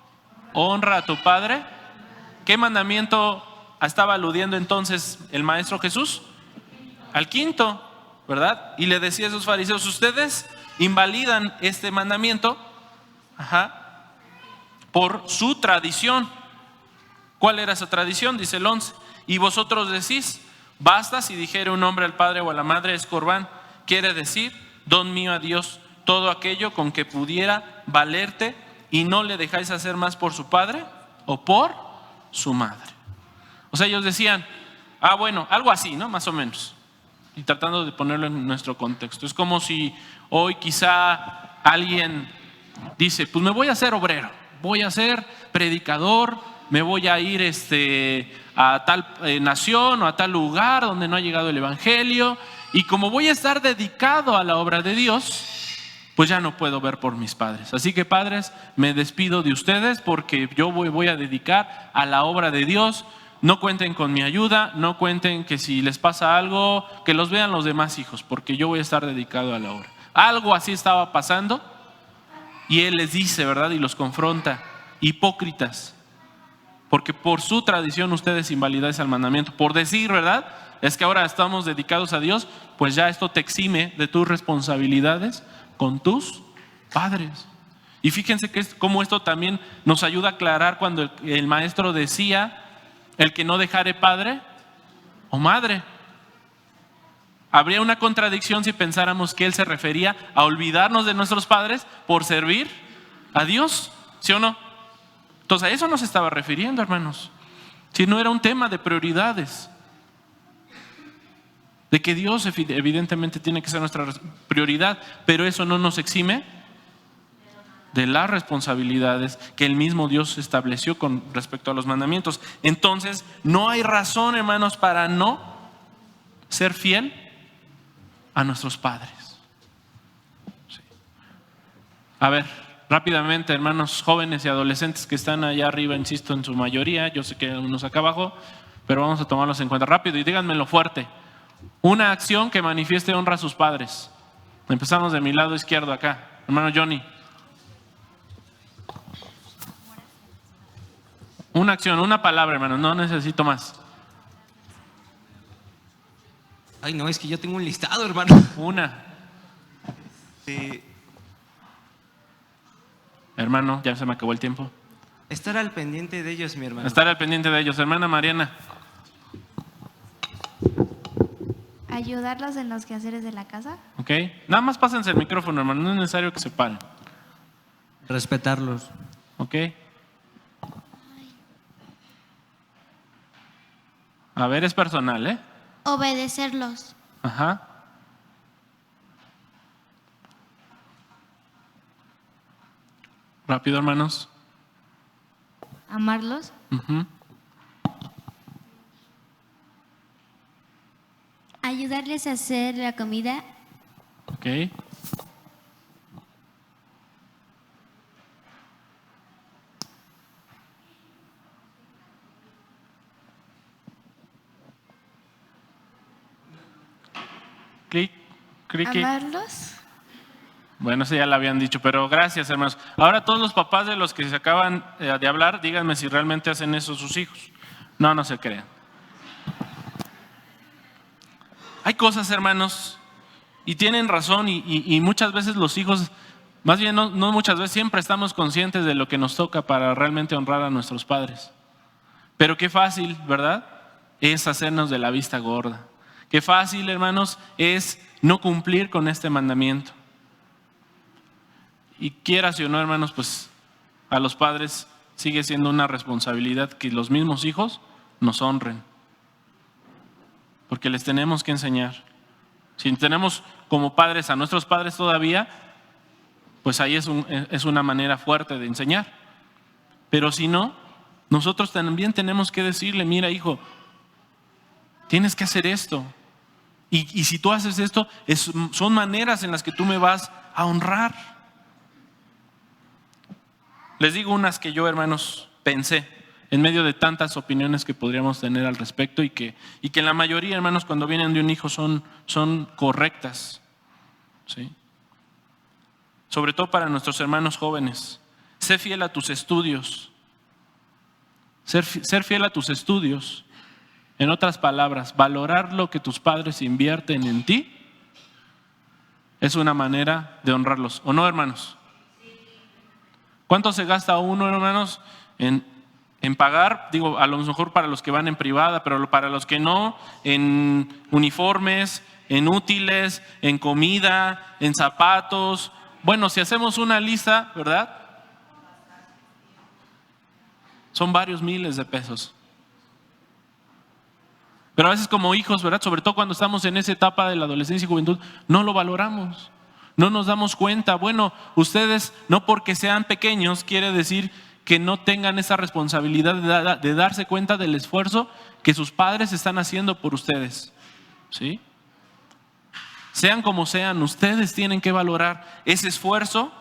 honra a tu padre. ¿Qué mandamiento estaba aludiendo entonces el maestro Jesús? Al quinto, ¿verdad? Y le decía a esos fariseos: ustedes invalidan este mandamiento por su tradición. ¿Cuál era esa tradición? Dice el 11: y vosotros decís: basta si dijere un hombre al padre o a la madre es corbán, quiere decir don mío a Dios, todo aquello con que pudiera valerte, y no le dejáis hacer más por su padre o por su madre. O sea, ellos decían, bueno, algo así, ¿no? Más o menos. Y tratando de ponerlo en nuestro contexto. Es como si hoy quizá alguien dice: pues me voy a hacer obrero, voy a ser predicador, me voy a ir a tal nación o a tal lugar donde no ha llegado el evangelio, y como voy a estar dedicado a la obra de Dios, pues ya no puedo ver por mis padres. Así que, padres, me despido de ustedes porque yo voy a dedicar a la obra de Dios. No cuenten con mi ayuda, no cuenten que si les pasa algo, que los vean los demás hijos, porque yo voy a estar dedicado a la obra. Algo así estaba pasando, y él les dice, ¿verdad? Y los confronta: hipócritas, porque por su tradición ustedes invalidáis el mandamiento. Por decir, ¿verdad? Es que ahora estamos dedicados a Dios, pues ya esto te exime de tus responsabilidades con tus padres. Y fíjense que cómo esto también nos ayuda a aclarar cuando el maestro decía: el que no dejare padre o madre. Habría una contradicción si pensáramos que él se refería a olvidarnos de nuestros padres por servir a Dios, ¿sí o no? Entonces a eso no se estaba refiriendo, hermanos. Si no era un tema de prioridades, de que Dios evidentemente tiene que ser nuestra prioridad, pero eso no nos exime de las responsabilidades que el mismo Dios estableció con respecto a los mandamientos. Entonces no hay razón, hermanos, para no ser fiel a nuestros padres. Sí. A ver, rápidamente, hermanos jóvenes y adolescentes que están allá arriba, insisto, en su mayoría, yo sé que hay unos acá abajo, pero vamos a tomarlos en cuenta rápido y díganmelo fuerte. Una acción que manifieste honra a sus padres. Empezamos de mi lado izquierdo acá, hermano Johnny. Una acción, una palabra, hermano, no necesito más. Ay, no, es que yo tengo un listado, hermano. Una. Hermano, ya se me acabó el tiempo. Estar al pendiente de ellos, mi hermano. Estar al pendiente de ellos. Hermana Mariana. Ayudarlos en los quehaceres de la casa. Ok. Nada más pásense el micrófono, hermano, no es necesario que se paren. Respetarlos. Ok. A ver, es personal, ¿eh? Obedecerlos. Ajá. Rápido, hermanos. Amarlos. Ayudarles a hacer la comida. Ok. Clic, clic, clic. Amarlos. Bueno, eso ya lo habían dicho, pero gracias, hermanos. Ahora todos los papás de los que se acaban de hablar, díganme si realmente hacen eso sus hijos. No se crean. Hay cosas, hermanos, y tienen razón, y muchas veces los hijos, más bien no muchas veces, siempre estamos conscientes de lo que nos toca para realmente honrar a nuestros padres. Pero qué fácil, ¿verdad? es hacernos de la vista gorda. Qué fácil, hermanos, es no cumplir con este mandamiento. Y quieras o no, hermanos, pues a los padres sigue siendo una responsabilidad que los mismos hijos nos honren. Porque les tenemos que enseñar. Si tenemos como padres a nuestros padres todavía, pues ahí es una manera fuerte de enseñar. Pero si no, nosotros también tenemos que decirle, mira hijo, tienes que hacer esto. Y si tú haces esto, son maneras en las que tú me vas a honrar. Les digo unas que yo, hermanos, pensé en medio de tantas opiniones que podríamos tener al respecto y que en la mayoría, hermanos, cuando vienen de un hijo son correctas. ¿Sí? Sobre todo para nuestros hermanos jóvenes. Sé fiel a tus estudios. Ser fiel a tus estudios. En otras palabras, valorar lo que tus padres invierten en ti es una manera de honrarlos. ¿O no, hermanos? ¿Cuánto se gasta uno, hermanos, en pagar? Digo, a lo mejor para los que van en privada, pero para los que no, en uniformes, en útiles, en comida, en zapatos. Bueno, si hacemos una lista, ¿verdad? Son varios miles de pesos. Pero a veces como hijos, ¿verdad? Sobre todo cuando estamos en esa etapa de la adolescencia y juventud, no lo valoramos. No nos damos cuenta. Bueno, ustedes no porque sean pequeños quiere decir que no tengan esa responsabilidad de darse cuenta del esfuerzo que sus padres están haciendo por ustedes. ¿Sí? Sean como sean, ustedes tienen que valorar ese esfuerzo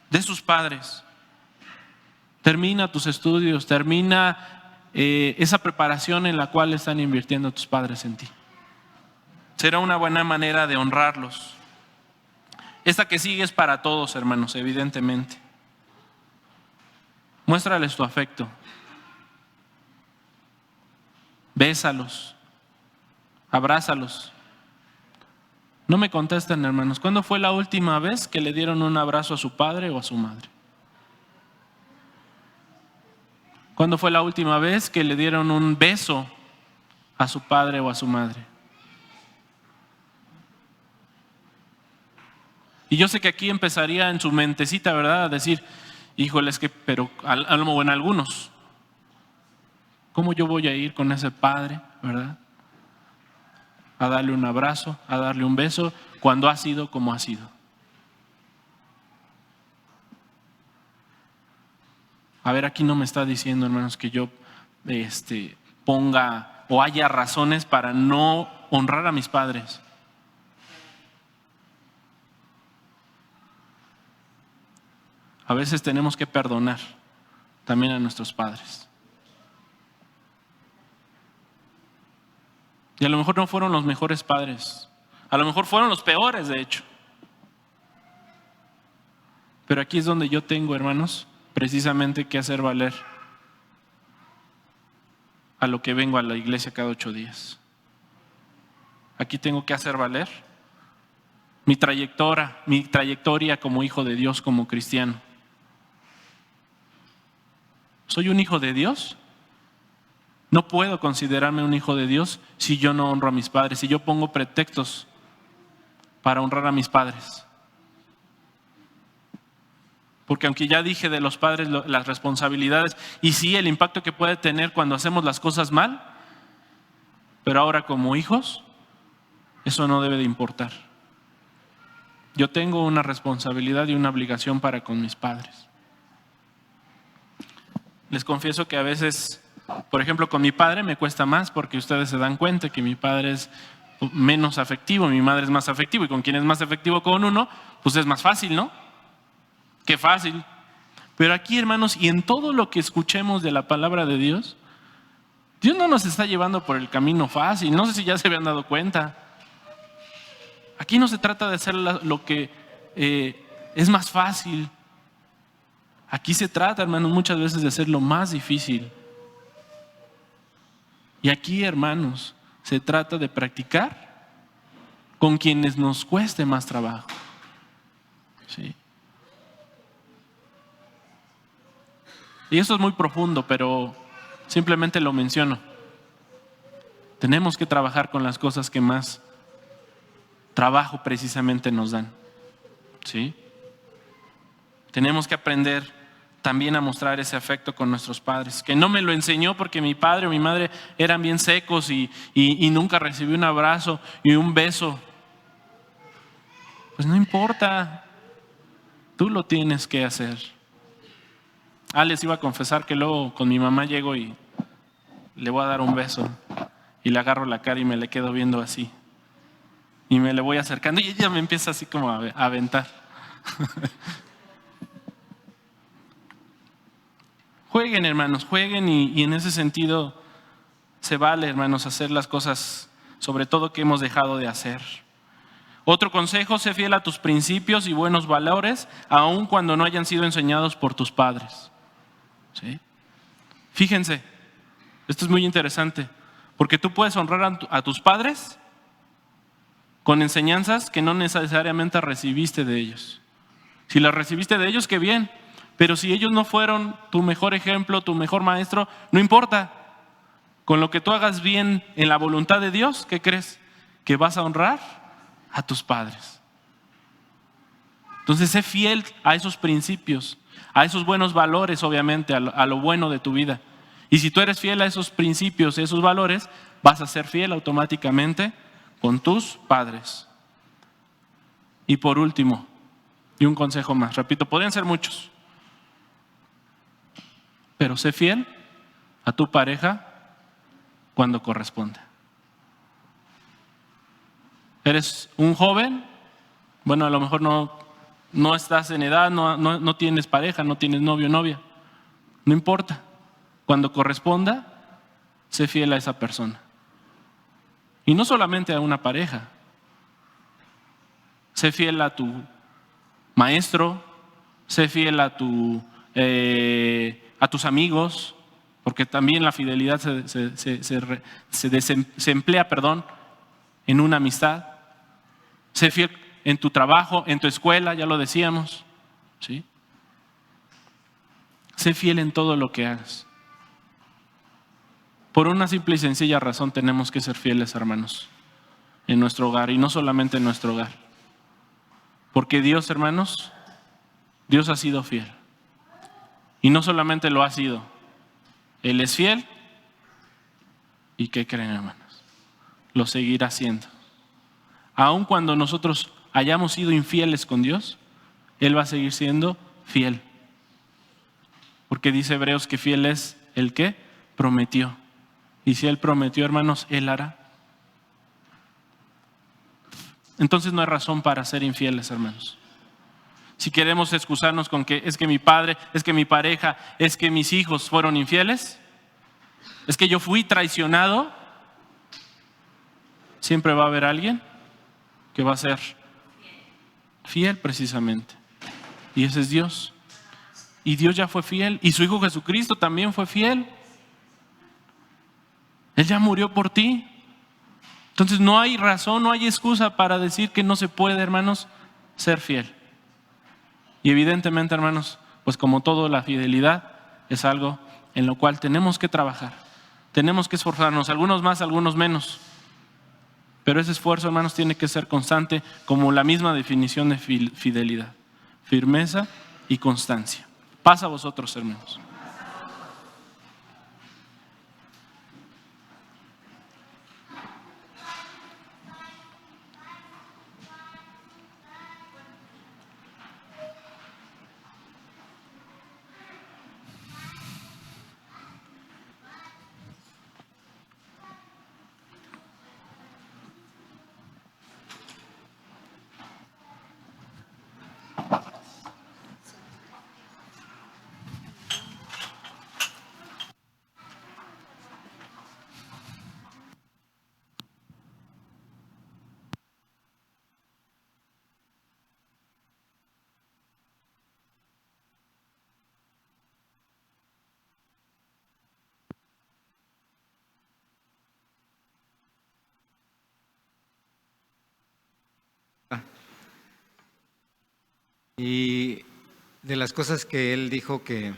de sus padres. Termina tus estudios, termina esa preparación en la cual están invirtiendo tus padres en ti. Será una buena manera de honrarlos. Esta que sigue es para todos, hermanos, evidentemente. Muéstrales tu afecto. Bésalos. Abrázalos. No me contesten, hermanos. ¿Cuándo fue la última vez que le dieron un abrazo a su padre o a su madre? ¿Cuándo fue la última vez que le dieron un beso a su padre o a su madre? Y yo sé que aquí empezaría en su mentecita, ¿verdad? A decir, híjole, es que, pero en algunos, ¿cómo yo voy a ir con ese padre, verdad? A darle un abrazo, a darle un beso, cuando ha sido como ha sido. A ver, aquí no me está diciendo, hermanos, que yo ponga o haya razones para no honrar a mis padres. A veces tenemos que perdonar también a nuestros padres. Y a lo mejor no fueron los mejores padres. A lo mejor fueron los peores, de hecho. Pero aquí es donde yo tengo, hermanos, precisamente que hacer valer a lo que vengo a la iglesia cada 8 días. Aquí tengo que hacer valer mi trayectoria como hijo de Dios, como cristiano. ¿Soy un hijo de Dios? No puedo considerarme un hijo de Dios si yo no honro a mis padres, si yo pongo pretextos para honrar a mis padres. Porque aunque ya dije de los padres las responsabilidades y sí el impacto que puede tener cuando hacemos las cosas mal, pero ahora como hijos, eso no debe de importar. Yo tengo una responsabilidad y una obligación para con mis padres. Les confieso que a veces, por ejemplo, con mi padre me cuesta más porque ustedes se dan cuenta que mi padre es menos afectivo, mi madre es más afectivo y con quien es más afectivo con uno, pues es más fácil, ¿no? Qué fácil. Pero aquí, hermanos, y en todo lo que escuchemos de la palabra de Dios, Dios no nos está llevando por el camino fácil. No sé si ya se habían dado cuenta. Aquí no se trata de hacer lo que es más fácil. Aquí se trata, hermanos, muchas veces de hacer lo más difícil. Y aquí, hermanos, se trata de practicar con quienes nos cueste más trabajo. ¿Sí? Y eso es muy profundo, pero simplemente lo menciono. Tenemos que trabajar con las cosas que más trabajo precisamente nos dan. ¿Sí? Tenemos que aprender también a mostrar ese afecto con nuestros padres, que no me lo enseñó porque mi padre o mi madre eran bien secos y nunca recibí un abrazo y un beso. Pues no importa, tú lo tienes que hacer. Les iba a confesar que luego con mi mamá llego y le voy a dar un beso y le agarro la cara y me le quedo viendo así y me le voy acercando y ella me empieza así como a aventar. Jueguen, hermanos, jueguen y en ese sentido se vale, hermanos, hacer las cosas sobre todo que hemos dejado de hacer. Otro consejo: sé fiel a tus principios y buenos valores, aun cuando no hayan sido enseñados por tus padres. ¿Sí? Fíjense, esto es muy interesante, porque tú puedes honrar a tus padres con enseñanzas que no necesariamente recibiste de ellos. Si las recibiste de ellos, qué bien, pero si ellos no fueron tu mejor ejemplo, tu mejor maestro, no importa. Con lo que tú hagas bien en la voluntad de Dios, ¿qué crees? Que vas a honrar a tus padres. Entonces sé fiel a esos principios, a esos buenos valores, obviamente, a lo bueno de tu vida. Y si tú eres fiel a esos principios, a esos valores, vas a ser fiel automáticamente con tus padres. Y por último, y un consejo más, repito, podrían ser muchos, pero sé fiel a tu pareja cuando corresponde. ¿Eres un joven? Bueno, a lo mejor no estás en edad, no tienes pareja, no tienes novio o novia. No importa. Cuando corresponda, sé fiel a esa persona. Y no solamente a una pareja. Sé fiel a tu maestro, sé fiel a tus amigos, porque también la fidelidad se emplea, en una amistad. Sé fiel en tu trabajo, en tu escuela, ya lo decíamos, ¿sí? Sé fiel en todo lo que hagas. Por una simple y sencilla razón tenemos que ser fieles, hermanos, en nuestro hogar, y no solamente en nuestro hogar. Porque Dios, hermanos, Dios ha sido fiel. Y no solamente lo ha sido, Él es fiel. ¿Y qué creen, hermanos? Lo seguirá siendo. Aun cuando nosotros hayamos sido infieles con Dios, Él va a seguir siendo fiel. Porque dice Hebreos que fiel es el que prometió. Y si Él prometió, hermanos, Él hará. Entonces no hay razón para ser infieles, hermanos. Si queremos excusarnos con que es que mi padre, es que mi pareja, es que mis hijos fueron infieles, es que yo fui traicionado, siempre va a haber alguien que va a ser fiel precisamente. Y ese es Dios. Y Dios ya fue fiel. Y su Hijo Jesucristo también fue fiel. Él ya murió por ti. Entonces no hay razón, no hay excusa para decir que no se puede, hermanos, ser fiel. Y evidentemente, hermanos, pues como todo, la fidelidad es algo en lo cual tenemos que trabajar. Tenemos que esforzarnos, algunos más, algunos menos. Pero ese esfuerzo, hermanos, tiene que ser constante, como la misma definición de fidelidad: firmeza y constancia. Pasa a vosotros, hermanos. Y de las cosas que él dijo que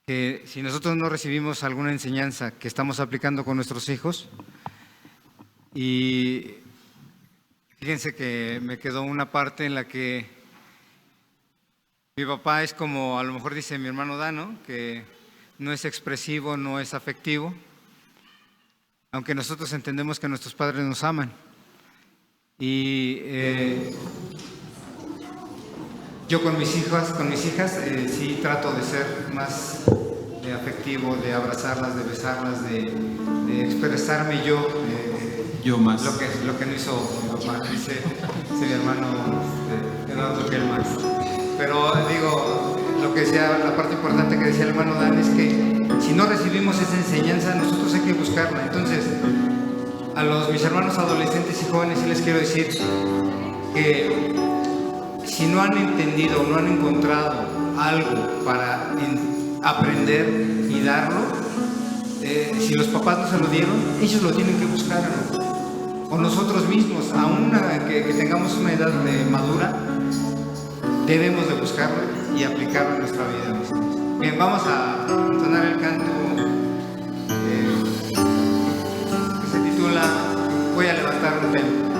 que si nosotros no recibimos alguna enseñanza que estamos aplicando con nuestros hijos, y fíjense que me quedó una parte en la que mi papá es como, a lo mejor dice mi hermano Dano, que no es expresivo, no es afectivo, aunque nosotros entendemos que nuestros padres nos aman. Y yo con mis hijas sí trato de ser más afectivo, de abrazarlas, de besarlas, de expresarme yo más. lo que no hizo mi papá, dice mi hermano Eduardo Gelman. Pero digo, lo que decía, la parte importante que decía el hermano Dan es que si no recibimos esa enseñanza, nosotros hay que buscarla. Entonces, a mis hermanos adolescentes y jóvenes sí les quiero decir que si no han entendido, no han encontrado algo para aprender y darlo, si los papás no se lo dieron, ellos lo tienen que buscar, o nosotros mismos, aún que tengamos una edad madura, debemos de buscarlo y aplicarlo en nuestra vida. Bien, vamos a entonar el canto que se titula Voy a levantar un templo.